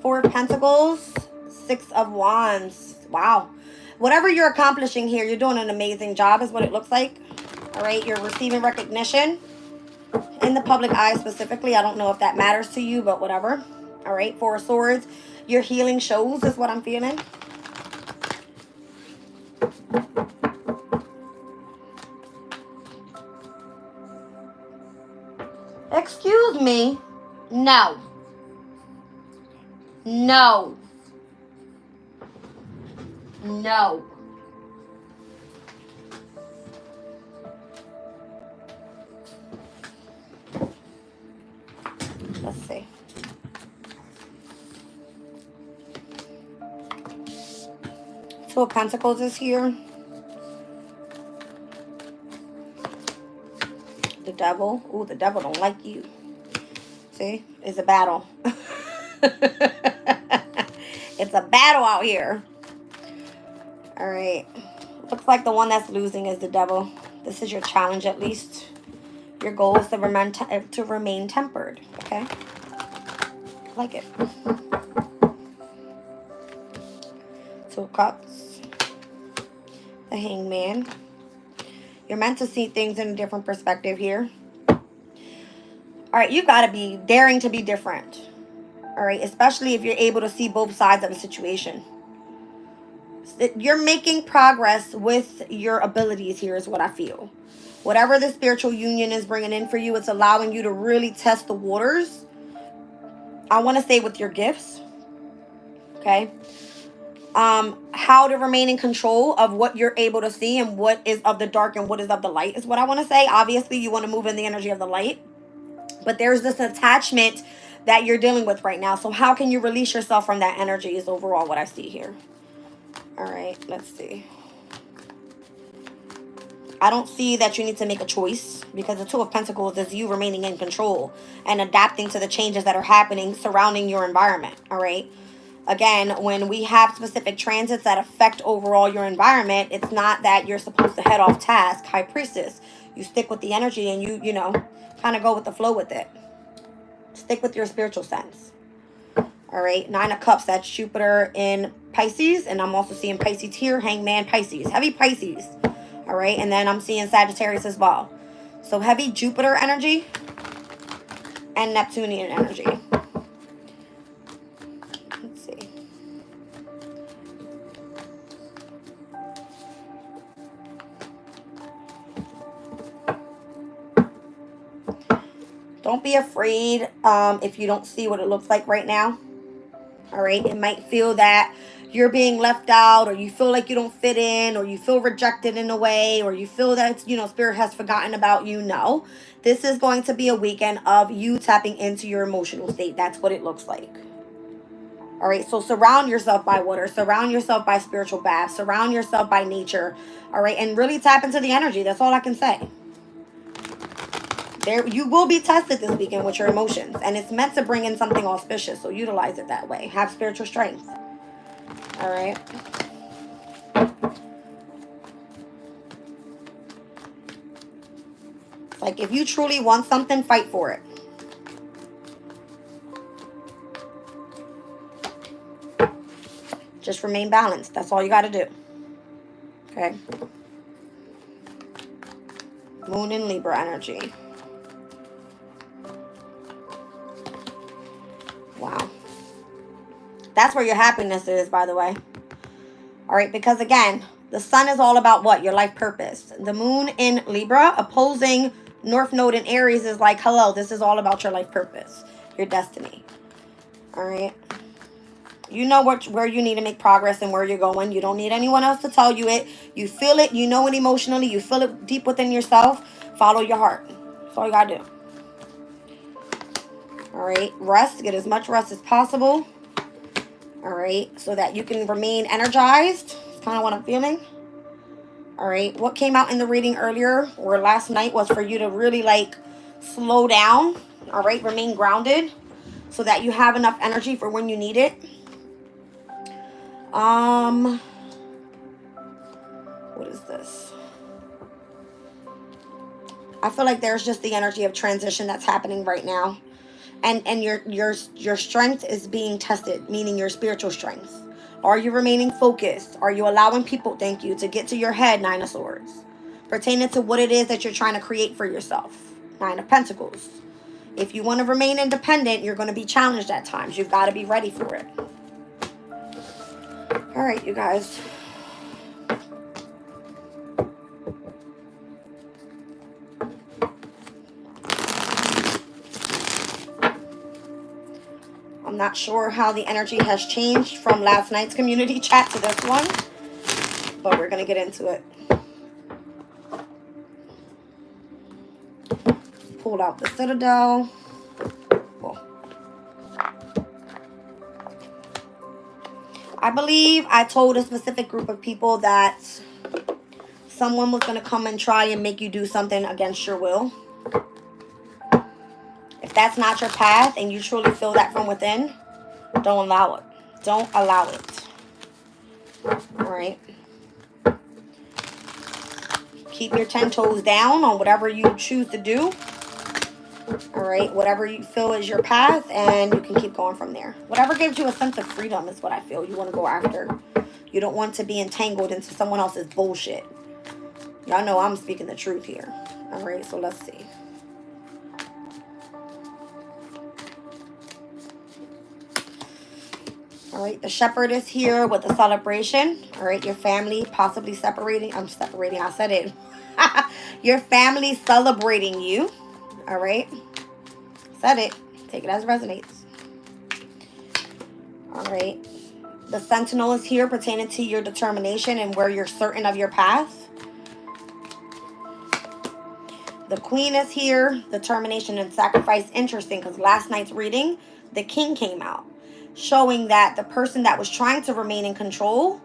Four of Pentacles. Six of Wands. Wow. Whatever you're accomplishing here, you're doing an amazing job is what it looks like. All right, you're receiving recognition. In the public eye specifically. I don't know if that matters to you, but whatever. All right, Four of Swords. Your healing shows is what I'm feeling. Excuse me. No. No. No. Let's see. Two of Pentacles is here. The Devil. Ooh, the Devil don't like you. See? It's a battle. It's It's a battle out here. All right. Looks like the one that's losing is the devil. This is your challenge, at least. Your goal is to remain tempered. Okay. I like it. 2 of Cups. The Hangman. You're meant to see things in a different perspective here. All right. You got to be daring to be different. All right. Especially if you're able to see both sides of a situation. You're making progress with your abilities here is what I feel. Whatever the spiritual union is bringing in for you, it's allowing you to really test the waters. I want to say with your gifts. Okay. How to remain in control of what you're able to see and what is of the dark and what is of the light is what I want to say. Obviously, you want to move in the energy of the light. But there's this attachment that you're dealing with right now. So how can you release yourself from that energy is overall what I see here. All right, let's see. I don't see that you need to make a choice because the 2 of Pentacles is you remaining in control and adapting to the changes that are happening surrounding your environment. All right. Again, when we have specific transits that affect overall your environment, it's not that you're supposed to head off task. High Priestess, you stick with the energy and you know, kind of go with the flow with it. Stick with your spiritual sense. All right. 9 of Cups, that's Jupiter in Pisces. And I'm also seeing Pisces here, Hangman, Pisces. Heavy Pisces. All right. And then I'm seeing Sagittarius as well. So heavy Jupiter energy and Neptunian energy. Let's see. Don't be afraid if you don't see what it looks like right now. All right. It might feel that you're being left out, or you feel like you don't fit in, or you feel rejected in a way, or you feel that, you know, Spirit has forgotten about you. No, this is going to be a weekend of you tapping into your emotional state. That's what it looks like. All right. So surround yourself by water, surround yourself by spiritual baths, surround yourself by nature. All right. And really tap into the energy. That's all I can say. There, you will be tested this weekend with your emotions, and it's meant to bring in something auspicious. So utilize it that way. Have spiritual strength. All right. Like if you truly want something, fight for it. Just remain balanced. That's all you got to do. Okay. Moon and Libra energy. Wow. That's where your happiness is, by the way. All right, because again, the sun is all about what? Your life purpose. The moon in Libra opposing North Node in Aries is like, hello, this is all about your life purpose, your destiny. All right. You know where you need to make progress and where you're going. You don't need anyone else to tell you it. You feel it. You know it emotionally. You feel it deep within yourself. Follow your heart. That's all you got to do. All right. Rest. Get as much rest as possible. All right. So that you can remain energized. It's kind of what I'm feeling. All right. What came out in the reading earlier or last night was for you to really like slow down. All right. Remain grounded so that you have enough energy for when you need it. What is this? I feel like there's just the energy of transition that's happening right now. And your strength is being tested, meaning your spiritual strength. Are you remaining focused? Are you allowing people, thank you, to get to your head, 9 of Swords? Pertaining to what it is that you're trying to create for yourself. 9 of Pentacles. If you want to remain independent, you're going to be challenged at times. You've got to be ready for it. All right, you guys. I'm not sure how the energy has changed from last night's community chat to this one, but we're going to get into it. Pulled out the Citadel. Cool. I believe I told a specific group of people that someone was going to come and try and make you do something against your will. If that's not your path and you truly feel that from within, don't allow it. Don't allow it. All right. Keep your 10 toes down on whatever you choose to do. All right. Whatever you feel is your path, and you can keep going from there. Whatever gives you a sense of freedom is what I feel you want to go after. You don't want to be entangled into someone else's bullshit. Y'all know I'm speaking the truth here. All right. So let's see. All right, the shepherd is here with a celebration. All right, your family possibly separating. I'm separating. I said it. Your family celebrating you. All right. Said it. Take it as it resonates. All right. The sentinel is here pertaining to your determination and where you're certain of your path. The queen is here. Determination and sacrifice. Interesting, because last night's reading, the king came out, showing that the person that was trying to remain in control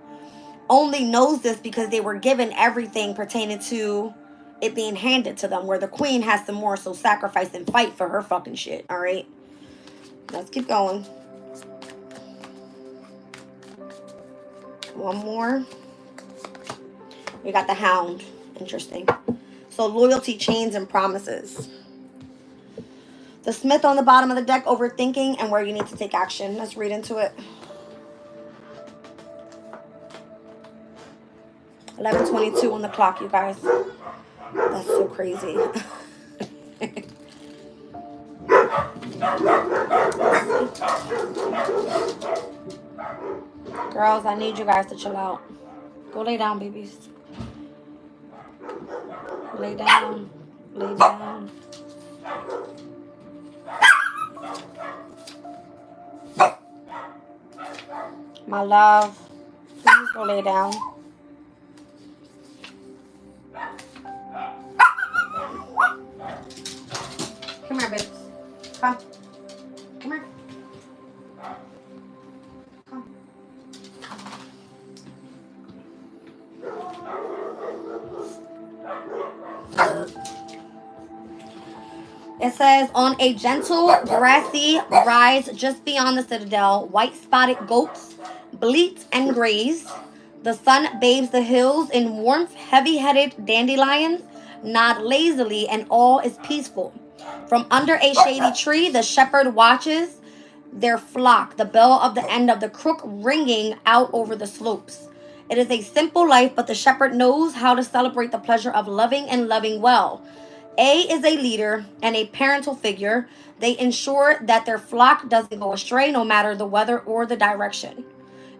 only knows this because they were given everything pertaining to it being handed to them, where the queen has to more so sacrifice and fight for her fucking shit. All right, let's keep going. One more. We got the hound. Interesting. So loyalty, chains, and promises. The smith on the bottom of the deck, overthinking and where you need to take action. Let's read into it. 11:22 on the clock, you guys. That's so crazy. Girls, I need you guys to chill out. Go lay down, babies. Lay down. Lay down. My love, please go lay down. Come here, babes. Come. Come here. Come. It says, on a gentle, grassy rise just beyond the citadel, white spotted goats bleat and graze. The sun bathes the hills in warmth. Heavy-headed dandelions nod lazily, and all is peaceful. From under a shady tree, the shepherd watches their flock, the bell of the end of the crook ringing out over the slopes. It is a simple life, but the shepherd knows how to celebrate the pleasure of loving and loving well. A is a leader and a parental figure. They ensure that their flock doesn't go astray no matter the weather or the direction.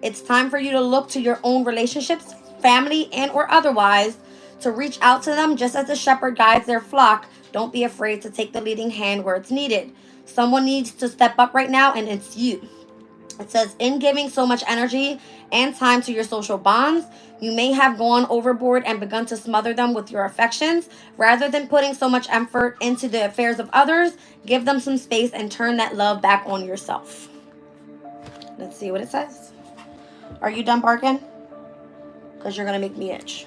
It's time for you to look to your own relationships, family and or otherwise, to reach out to them just as the shepherd guides their flock. Don't be afraid to take the leading hand where it's needed. Someone needs to step up right now, and it's you. It says, in giving so much energy and time to your social bonds, you may have gone overboard and begun to smother them with your affections. Rather than putting so much effort into the affairs of others, give them some space and turn that love back on yourself. Let's see what it says. Are you done barking? Because you're going to make me itch.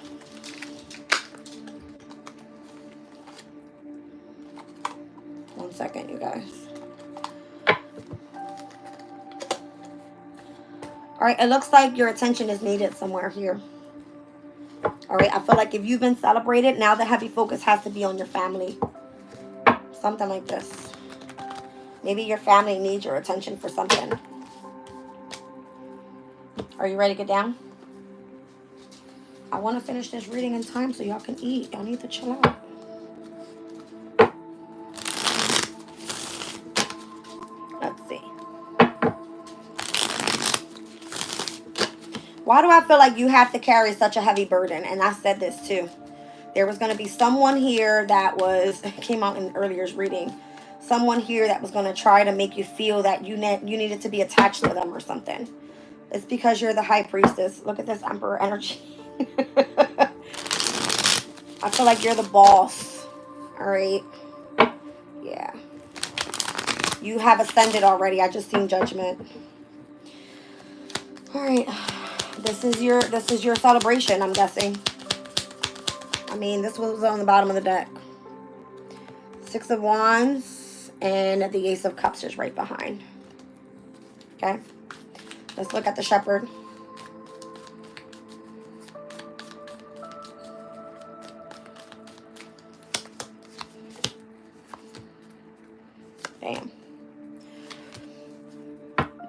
One second, you guys. All right, it looks like your attention is needed somewhere here. All right, I feel like if you've been celebrated, now the heavy focus has to be on your family. Something like this. Maybe your family needs your attention for something. Are you ready to get down? I want to finish this reading in time so y'all can eat. Y'all need to chill out. Let's see. Why do I feel like you have to carry such a heavy burden? And I said this too. There was going to be someone here that came out in earlier reading. Someone here that was going to try to make you feel that you needed to be attached to them or something. It's because you're the high priestess. Look at this emperor energy. I feel like you're the boss. All right. Yeah. You have ascended already. I just seen judgment. All right. This is your celebration, I'm guessing. I mean, this was on the bottom of the deck. 6 of Wands and the Ace of Cups is right behind. Okay. Let's look at the shepherd. Damn.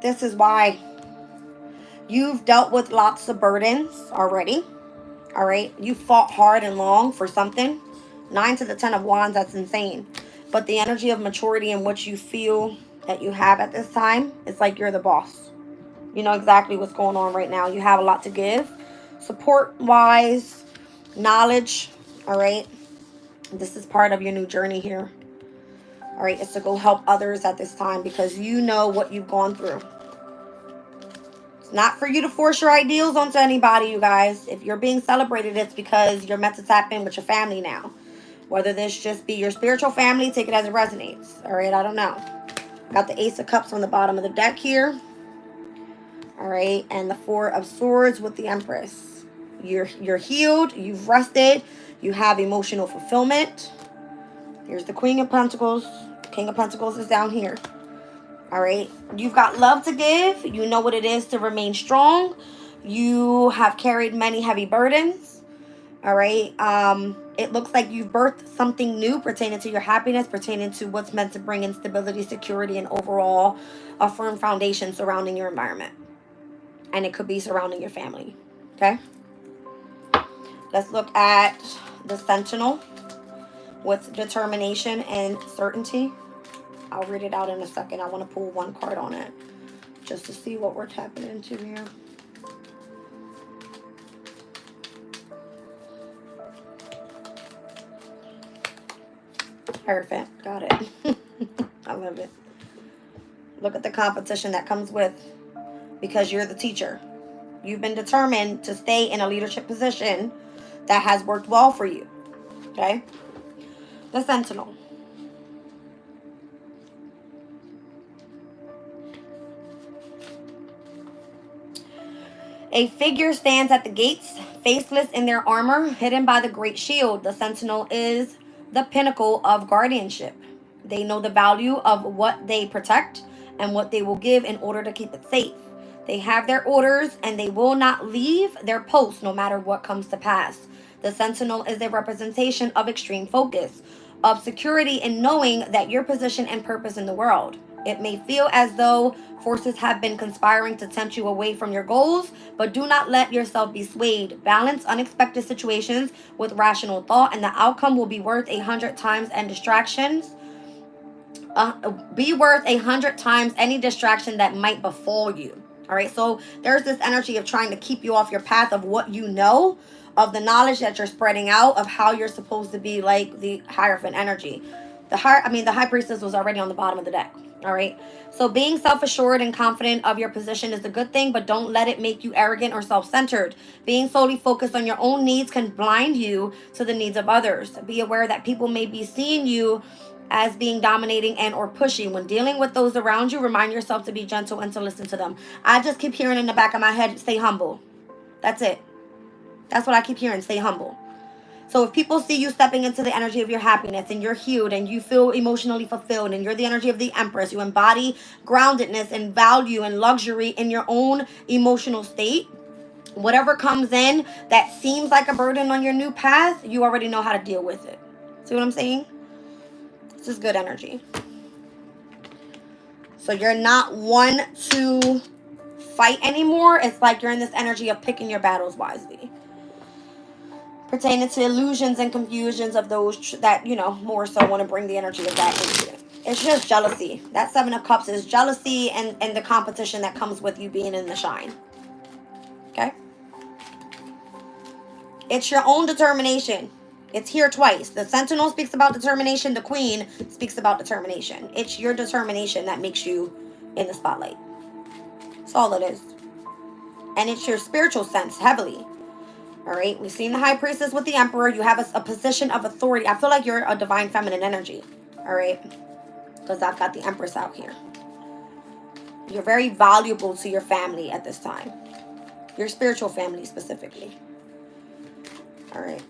This is why you've dealt with lots of burdens already. All right. You fought hard and long for something. 9 to the 10 of wands. That's insane. But the energy of maturity and what you feel that you have at this time, it's like you're the boss. You know exactly what's going on right now. You have a lot to give. Support-wise, knowledge. All right. This is part of your new journey here. All right. It's to go help others at this time because you know what you've gone through. It's not for you to force your ideals onto anybody, you guys. If you're being celebrated, it's because you're meant to tap in with your family now. Whether this just be your spiritual family, take it as it resonates. All right, I don't know. Got the Ace of Cups on the bottom of the deck here. All right, and the Four of Swords with the Empress. You're healed, you've rested, you have emotional fulfillment. Here's the Queen of Pentacles. King of Pentacles is down here. All right, you've got love to give. You know what it is to remain strong. You have carried many heavy burdens. All right, it looks like you've birthed something new pertaining to your happiness, pertaining to what's meant to bring in stability, security, and overall a firm foundation surrounding your environment. And it could be surrounding your family. Okay, let's look at the Sentinel with determination and certainty. I'll read it out in a second. I want to pull one card on it just to see what we're tapping into here. Perfect. Got it. I love it. Look at the competition that comes with, because you're the teacher. You've been determined to stay in a leadership position that has worked well for you. Okay? The Sentinel. A figure stands at the gates, faceless in their armor, hidden by the great shield. The Sentinel is the pinnacle of guardianship. They know the value of what they protect and what they will give in order to keep it safe. They have their orders and they will not leave their post no matter what comes to pass. The Sentinel is a representation of extreme focus, of security in knowing that your position and purpose in the world. It may feel as though forces have been conspiring to tempt you away from your goals, but do not let yourself be swayed. Balance unexpected situations with rational thought, and the outcome will be worth 100 times any distractions. Be worth 100 times any distraction that might befall you. All right, so there's this energy of trying to keep you off your path of what you know, of the knowledge that you're spreading out, of how you're supposed to be like the Hierophant energy. The High Priestess was already on the bottom of the deck. All right. So being self-assured and confident of your position is a good thing, but don't let it make you arrogant or self-centered. Being solely focused on your own needs can blind you to the needs of others. Be aware that people may be seeing you as being dominating and or pushy. When dealing with those around you, remind yourself to be gentle and to listen to them. I just keep hearing in the back of my head, stay humble. That's it. That's what I keep hearing, stay humble. So if people see you stepping into the energy of your happiness and you're healed and you feel emotionally fulfilled and you're the energy of the Empress, you embody groundedness and value and luxury in your own emotional state, whatever comes in that seems like a burden on your new path, you already know how to deal with it. See what I'm saying? This is good energy. So you're not one to fight anymore. It's like you're in this energy of picking your battles wisely. Pertaining to illusions and confusions of those that, you know, more so want to bring the energy of that into it. It's just jealousy. That Seven of Cups is jealousy and the competition that comes with you being in the shine. Okay? It's your own determination. It's here twice. The Sentinel speaks about determination. The Queen speaks about determination. It's your determination that makes you in the spotlight. That's all it is. And it's your spiritual sense heavily. All right, we've seen the High Priestess with the Emperor. You have a position of authority. I feel like you're a divine feminine energy. All right, because I've got the Empress out here. You're very valuable to your family at this time. Your spiritual family specifically. All right.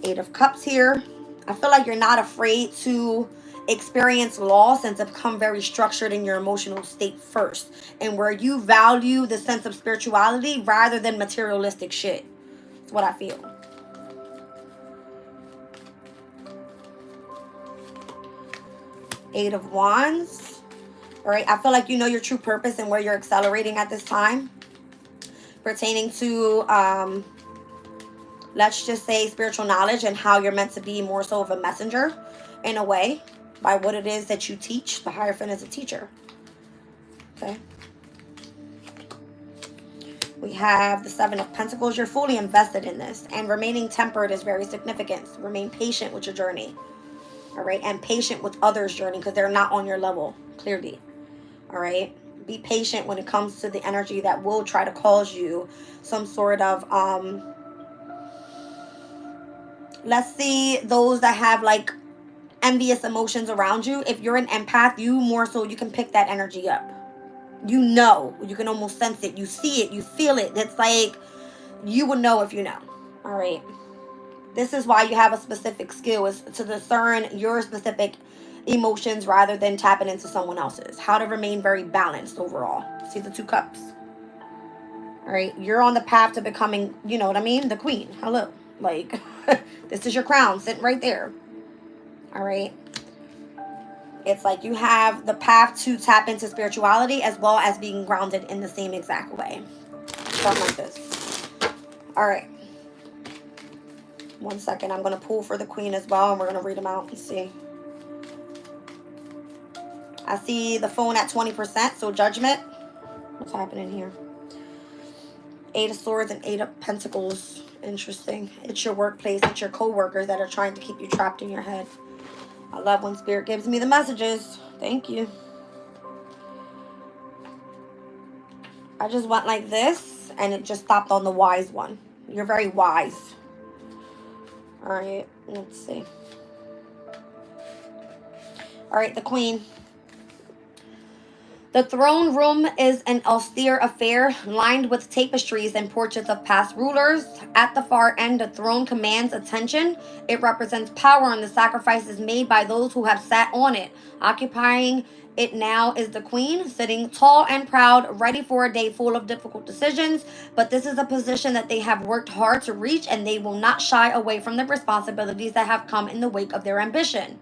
8 of Cups here. I feel like you're not afraid to experience loss and to become very structured in your emotional state first, and where you value the sense of spirituality rather than materialistic shit. That's what I feel. Eight of Wands. All right, I feel like you know your true purpose and where you're accelerating at this time, pertaining to let's just say spiritual knowledge, and how you're meant to be more so of a messenger in a way by what it is that you teach. The Hierophant is a teacher. Okay. We have the Seven of Pentacles. You're fully invested in this, and remaining tempered is very significant. Remain patient with your journey. All right. And patient with others' journey, because they're not on your level, clearly. All right. Be patient when it comes to the energy that will try to cause you some sort of, let's see, those that have like envious emotions around you. If you're an empath, you more so, you can pick that energy up. You know, you can almost sense it. You see it, you feel it. It's like you would know if you know. All right. This is why you have a specific skill, is to discern your specific emotions rather than tapping into someone else's. How to remain very balanced overall. See the 2 cups. All right. You're on the path to becoming, you know what I mean? The queen. Hello. Like, this is your crown sitting right there. All right. It's like you have the path to tap into spirituality as well as being grounded in the same exact way. Something like this. All right. 1 second. I'm going to pull for the queen as well, and we're going to read them out and see. I see the phone at 20%, so judgment. What's happening here? 8 of Swords and 8 of Pentacles. Interesting. It's your workplace. It's your co-workers that are trying to keep you trapped in your head. I love when Spirit gives me the messages. Thank you. I just went like this, and it just stopped on the wise one. You're very wise. All right, let's see. All right, the Queen. The throne room is an austere affair lined with tapestries and portraits of past rulers. At the far end, the throne commands attention. It represents power and the sacrifices made by those who have sat on it. Occupying it now is the queen, sitting tall and proud, ready for a day full of difficult decisions. But this is a position that they have worked hard to reach, and they will not shy away from the responsibilities that have come in the wake of their ambition.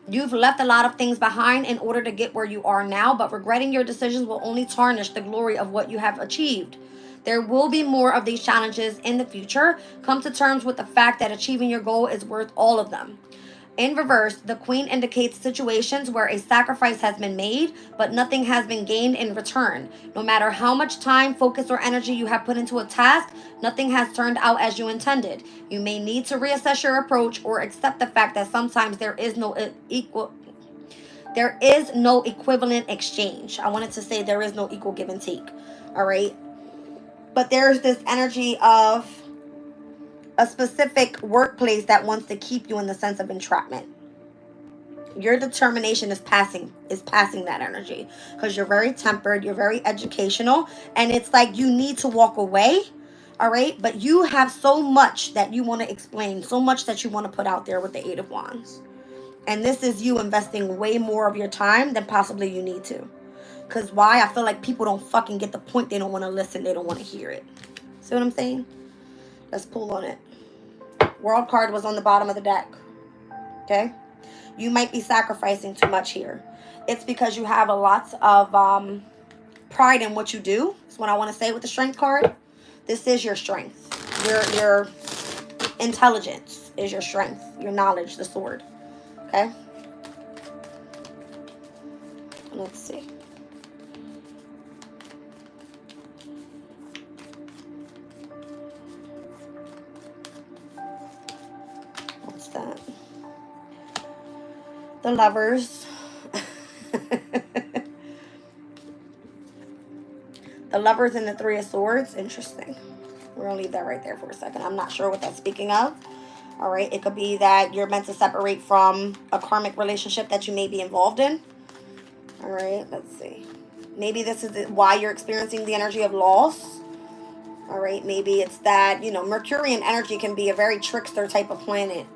You've left a lot of things behind in order to get where you are now, but regretting your decisions will only tarnish the glory of what you have achieved. There will be more of these challenges in the future. Come to terms with the fact that achieving your goal is worth all of them. In reverse, the Queen indicates situations where a sacrifice has been made, but nothing has been gained in return. No matter how much time, focus, or energy you have put into a task, nothing has turned out as you intended. You may need to reassess your approach or accept the fact that sometimes there is no equivalent exchange. I wanted to say there is no equal give and take. All right. But there's this energy of a specific workplace that wants to keep you in the sense of entrapment. Your determination is passing that energy, because you're very tempered, you're very educational, and it's like you need to walk away. All right, but you have so much that you want to explain, so much that you want to put out there with the 8 of Wands. And this is you investing way more of your time than possibly you need to. Because why? I feel like people don't fucking get the point. They don't want to listen. They don't want to hear it. See what I'm saying? Let's pull on it. World card was on the bottom of the deck. Okay? You might be sacrificing too much here. It's because you have a lot of pride in what you do. That's what I want to say with the Strength card. This is your strength. Your intelligence is your strength. Your knowledge, the sword. Okay? Let's see. What's that? The Lovers. The Lovers and the 3 of Swords. Interesting. We're going to leave that right there for a second. I'm not sure what that's speaking of. All right. It could be that you're meant to separate from a karmic relationship that you may be involved in. All right. Let's see. Maybe this is why you're experiencing the energy of loss. All right. Maybe it's that, Mercurian energy can be a very trickster type of planet.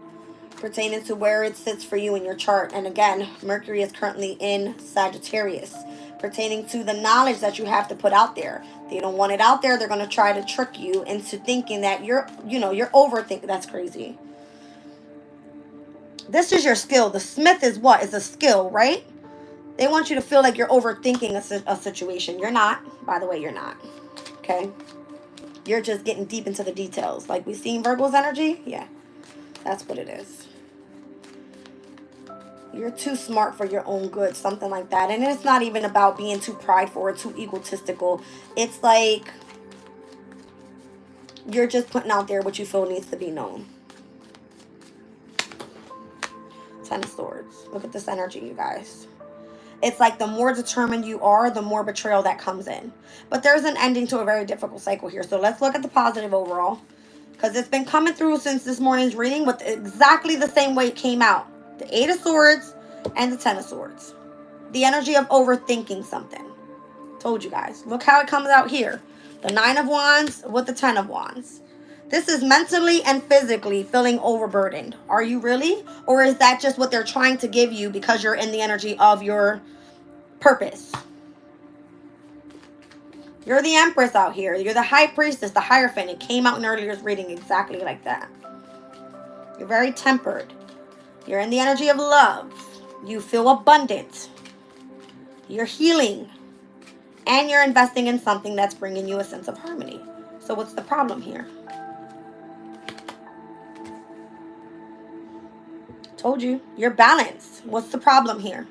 pertaining to where it sits for you in your chart. And again, Mercury is currently in Sagittarius, pertaining to the knowledge that you have to put out there. They don't want it out there. They're going to try to trick you into thinking that you're overthinking. That's crazy. This is your skill. The smith is what? Is a skill, right? They want you to feel like you're overthinking a situation. You're not. By the way, you're not. Okay? You're just getting deep into the details. Like we seen Virgo's energy? Yeah. That's what it is. You're too smart for your own good. Something like that. And it's not even about being too prideful or too egotistical. It's like you're just putting out there what you feel needs to be known. Ten of Swords. Look at this energy, you guys. It's like the more determined you are, the more betrayal that comes in. But there's an ending to a very difficult cycle here. So let's look at the positive overall. Because it's been coming through since this morning's reading with exactly the same way it came out. The Eight of Swords and the Ten of Swords. The energy of overthinking something. Told you guys. Look how it comes out here. The Nine of Wands with the Ten of Wands. This is mentally and physically feeling overburdened. Are you really? Or is that just what they're trying to give you because you're in the energy of your purpose? You're the Empress out here. You're the High Priestess, the Hierophant. It came out in earlier's reading exactly like that. You're very tempered. You're in the energy of love. You feel abundant. You're healing. And you're investing in something that's bringing you a sense of harmony. So what's the problem here? Told you. You're balanced. What's the problem here?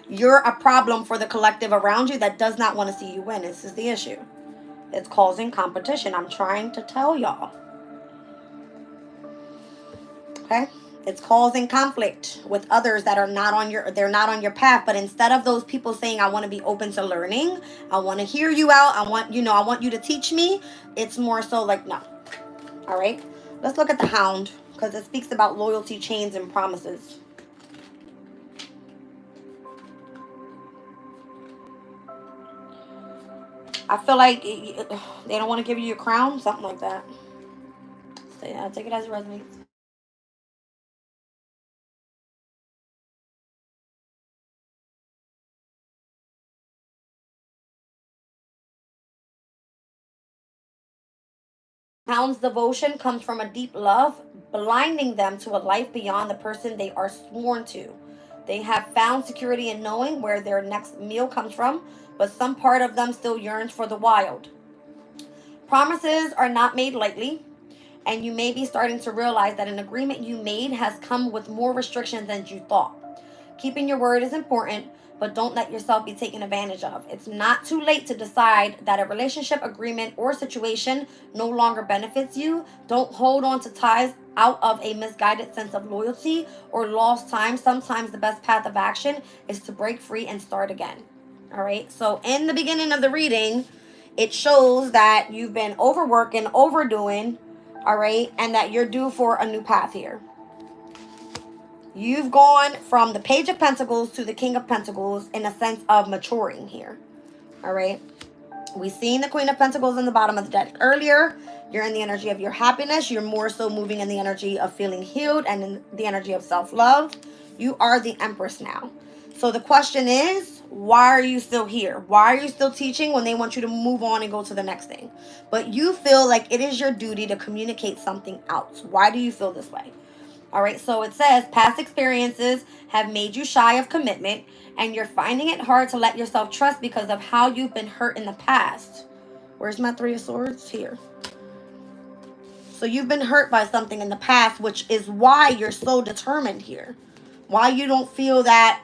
You're a problem for the collective around you that does not want to see you win. This is the issue. It's causing competition. I'm trying to tell y'all. Okay? It's causing conflict with others that are not on your path. But instead of those people saying, I want to be open to learning, I want to hear you out, I want you to teach me, it's more so like, no. All right? Let's look at the Hound, because it speaks about loyalty, chains, and promises. I feel like they don't want to give you your crown, something like that. So yeah, take it as it resonates. Hound's devotion comes from a deep love, blinding them to a life beyond the person they are sworn to. They have found security in knowing where their next meal comes from, but some part of them still yearns for the wild. Promises are not made lightly, and you may be starting to realize that an agreement you made has come with more restrictions than you thought. Keeping your word is important, but don't let yourself be taken advantage of. It's not too late to decide that a relationship, agreement, or situation no longer benefits you. Don't hold on to ties out of a misguided sense of loyalty or lost time. Sometimes the best path of action is to break free and start again. All right. So in the beginning of the reading, it shows that you've been overworking, overdoing, all right, and that you're due for a new path here. You've gone from the Page of Pentacles to the King of Pentacles in a sense of maturing here. All right. We've seen the Queen of Pentacles in the bottom of the deck earlier. You're in the energy of your happiness. You're more so moving in the energy of feeling healed and in the energy of self-love. You are the Empress now. So the question is, why are you still here? Why are you still teaching when they want you to move on and go to the next thing? But you feel like it is your duty to communicate something out. Why do you feel this way? All right, so it says past experiences have made you shy of commitment and you're finding it hard to let yourself trust because of how you've been hurt in the past. Where's my Three of Swords? Here. So you've been hurt by something in the past, which is why you're so determined here. Why you don't feel that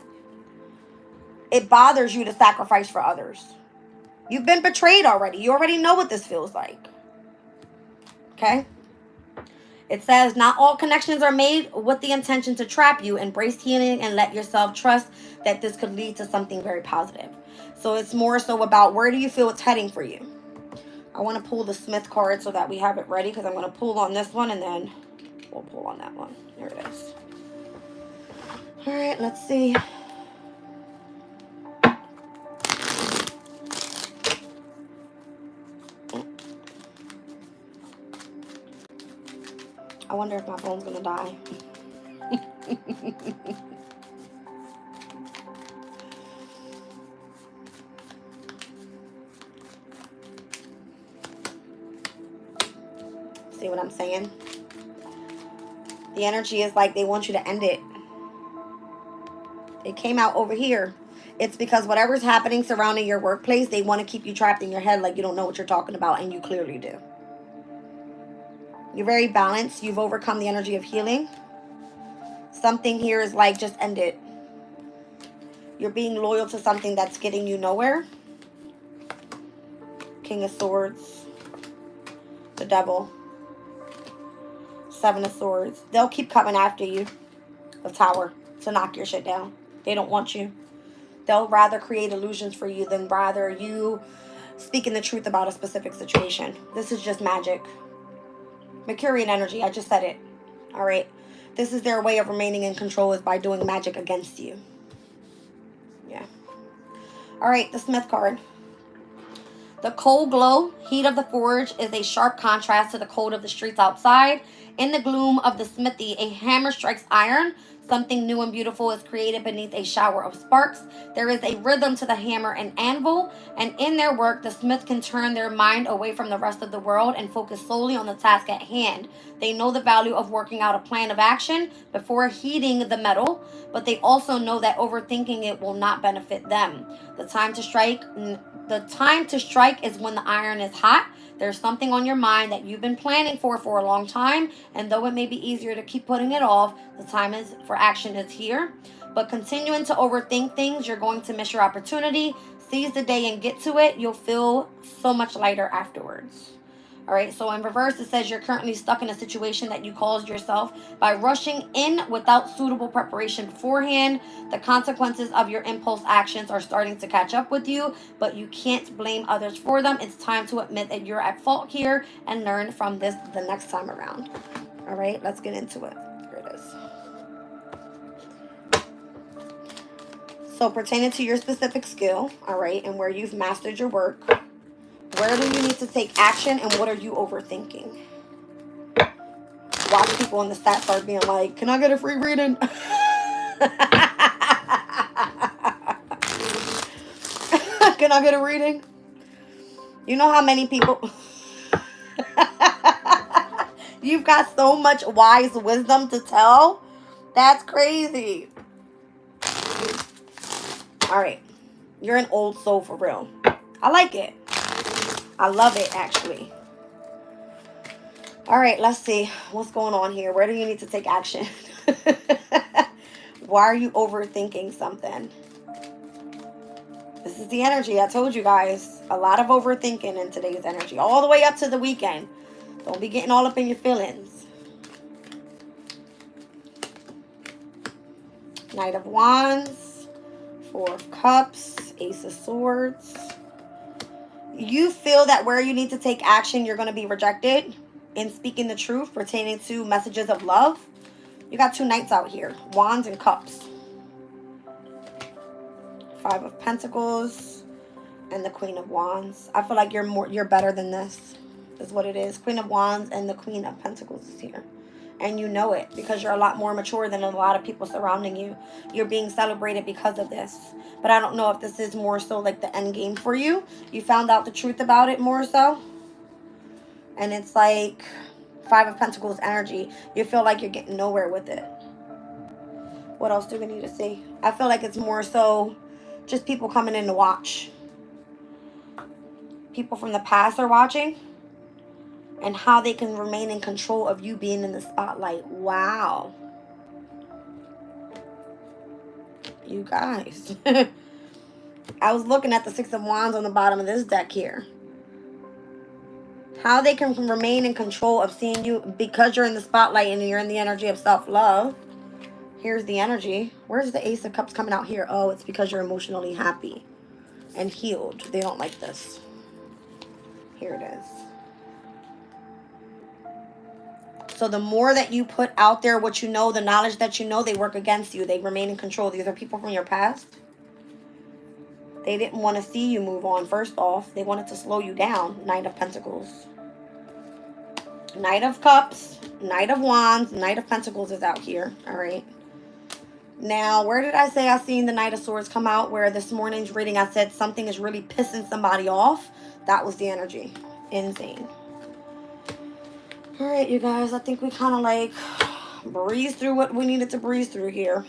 it bothers you to sacrifice for others. You've been betrayed already. You already know what this feels like. Okay? It says, not all connections are made with the intention to trap you. Embrace healing and let yourself trust that this could lead to something very positive. So it's more so about where do you feel it's heading for you. I want to pull the Smith card so that we have it ready because I'm going to pull on this one and then we'll pull on that one. There it is. All right, let's see. I wonder if my phone's going to die. See what I'm saying? The energy is like they want you to end it. It came out over here. It's because whatever's happening surrounding your workplace, they want to keep you trapped in your head like you don't know what you're talking about, and you clearly do. You're very balanced. You've overcome the energy of healing. Something here is like, just end it. You're being loyal to something that's getting you nowhere. King of Swords. The Devil. Seven of Swords. They'll keep coming after you. The Tower. To knock your shit down. They don't want you. They'll rather create illusions for you than rather you speaking the truth about a specific situation. This is just magic. Mercurian energy. I just said it. All right. This is their way of remaining in control, is by doing magic against you. Yeah. All right. The Smith card. The cold glow, heat of the forge, is a sharp contrast to the cold of the streets outside. In the gloom of the smithy, a hammer strikes iron. Something new and beautiful is created beneath a shower of sparks. There is a rhythm to the hammer and anvil, and in their work, the smith can turn their mind away from the rest of the world and focus solely on the task at hand. They know the value of working out a plan of action before heating the metal, but they also know that overthinking it will not benefit them. The time to strike is when the iron is hot. There's something on your mind that you've been planning for a long time, and though it may be easier to keep putting it off, the time for action is here. But continuing to overthink things, you're going to miss your opportunity. Seize the day and get to it. You'll feel so much lighter afterwards. All right, so in reverse, it says you're currently stuck in a situation that you caused yourself by rushing in without suitable preparation beforehand. The consequences of your impulse actions are starting to catch up with you, but you can't blame others for them. It's time to admit that you're at fault here and learn from this the next time around. All right, let's get into it. Here it is. So pertaining to your specific skill, all right, and where you've mastered your work, where do you need to take action, and what are you overthinking? Watch people in the stats start being like, can I get a free reading? Can I get a reading? You know how many people... You've got so much wise wisdom to tell. That's crazy. All right. You're an old soul for real. I like it. I love it, actually. All right, let's see. What's going on here? Where do you need to take action? Why are you overthinking something? This is the energy. I told you guys. A lot of overthinking in today's energy. All the way up to the weekend. Don't be getting all up in your feelings. Knight of Wands. Four of Cups. Ace of Swords. You feel that where you need to take action, you're going to be rejected in speaking the truth pertaining to messages of love. You got two knights out here. Wands and Cups. Five of Pentacles and the Queen of Wands. I feel like you're better than this, is what it is. Queen of Wands and the Queen of Pentacles is here. And you know it because you're a lot more mature than a lot of people surrounding you. You're being celebrated because of this. But I don't know if this is more so like the end game for you. You found out the truth about it more so. And it's like Five of Pentacles energy. You feel like you're getting nowhere with it. What else do we need to see? I feel like it's more so just people coming in to watch. People from the past are watching. And how they can remain in control of you being in the spotlight. Wow. You guys. I was looking at the Six of Wands on the bottom of this deck here. How they can remain in control of seeing you because you're in the spotlight and you're in the energy of self-love. Here's the energy. Where's the Ace of Cups coming out here? Oh, it's because you're emotionally happy and healed. They don't like this. Here it is. So the more that you put out there what you know, the knowledge that you know, they work against you. They remain in control. These are people from your past. They didn't want to see you move on, first off. They wanted to slow you down. Knight of Pentacles. Knight of Cups. Knight of Wands. Knight of Pentacles is out here. All right. Now, where did I say I seen the Knight of Swords come out? Where this morning's reading I said something is really pissing somebody off. That was the energy. Insane. All right, you guys. I think we kind of like breezed through what we needed to breeze through here.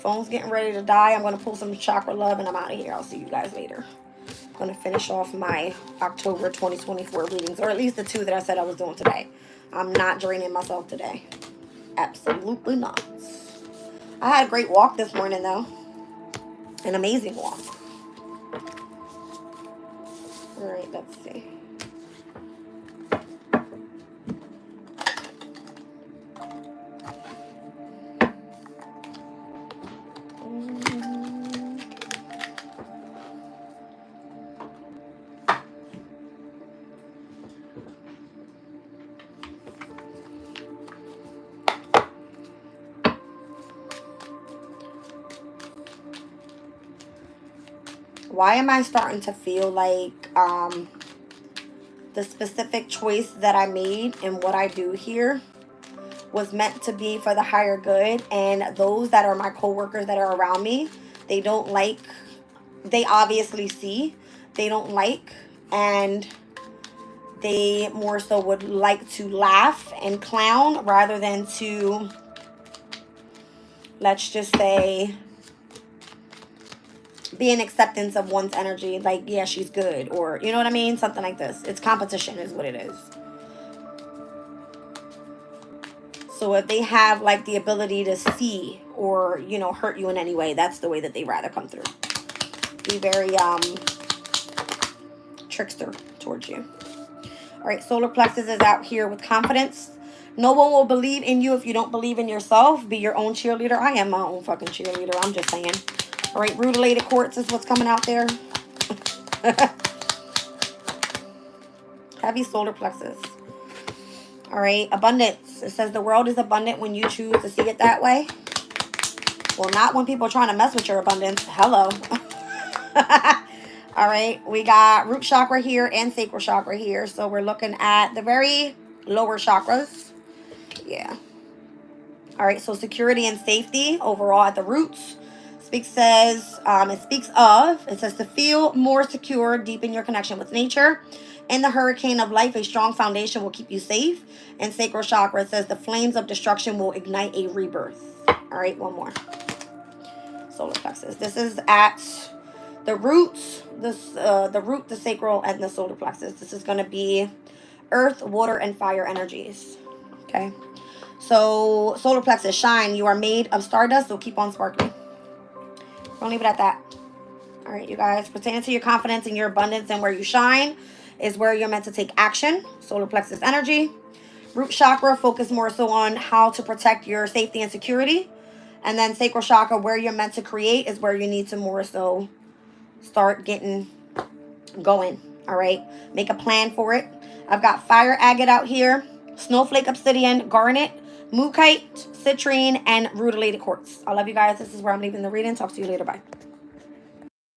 Phone's getting ready to die. I'm going to pull some chakra love and I'm out of here. I'll see you guys later. I'm going to finish off my October 2024 readings. Or at least the 2 that I said I was doing today. I'm not draining myself today. Absolutely not. I had a great walk this morning, though. An amazing walk. All right, let's see. Why am I starting to feel like the specific choice that I made and what I do here was meant to be for the higher good, and those that are my coworkers that are around me, they don't like, they obviously see, they don't like, and they more so would like to laugh and clown rather than to, let's just say, be an acceptance of one's energy. Like, yeah, she's good, or you know what I mean? Something like this. It's competition is what it is. So if they have like the ability to see or, you know, hurt you in any way, that's the way that they rather come through. Be very trickster towards you. All right, solar plexus is out here with confidence. No one will believe in you if you don't believe in yourself. Be your own cheerleader. I am my own fucking cheerleader. I'm just saying. All right, rutilated quartz is what's coming out there. Heavy solar plexus. All right, abundance. It says the world is abundant when you choose to see it that way. Well, not when people are trying to mess with your abundance. Hello. All right, we got root chakra here and sacral chakra here. So we're looking at the very lower chakras. Yeah. All right, so security and safety overall at the roots. It says to feel more secure, deepen your connection with nature. In the hurricane of life, a strong foundation will keep you safe. And sacral chakra, it says the flames of destruction will ignite a rebirth. All right, one more. Solar plexus. This is at the roots, the root, the sacral, and the solar plexus. This is going to be earth, water, and fire energies. Okay. So solar plexus, shine. You are made of stardust, so keep on sparkling. Don't leave it at that. All right, you guys. Pertaining to your confidence and your abundance and where you shine is where you're meant to take action. Solar plexus energy. Root chakra, focus more so on how to protect your safety and security. And then sacral chakra, where you're meant to create, is where you need to more so start getting going. All right. Make a plan for it. I've got fire agate out here. Snowflake obsidian, garnet, mookaite, citrine, and rutilated quartz. I love you guys. This is where I'm leaving the reading. Talk to you later. Bye.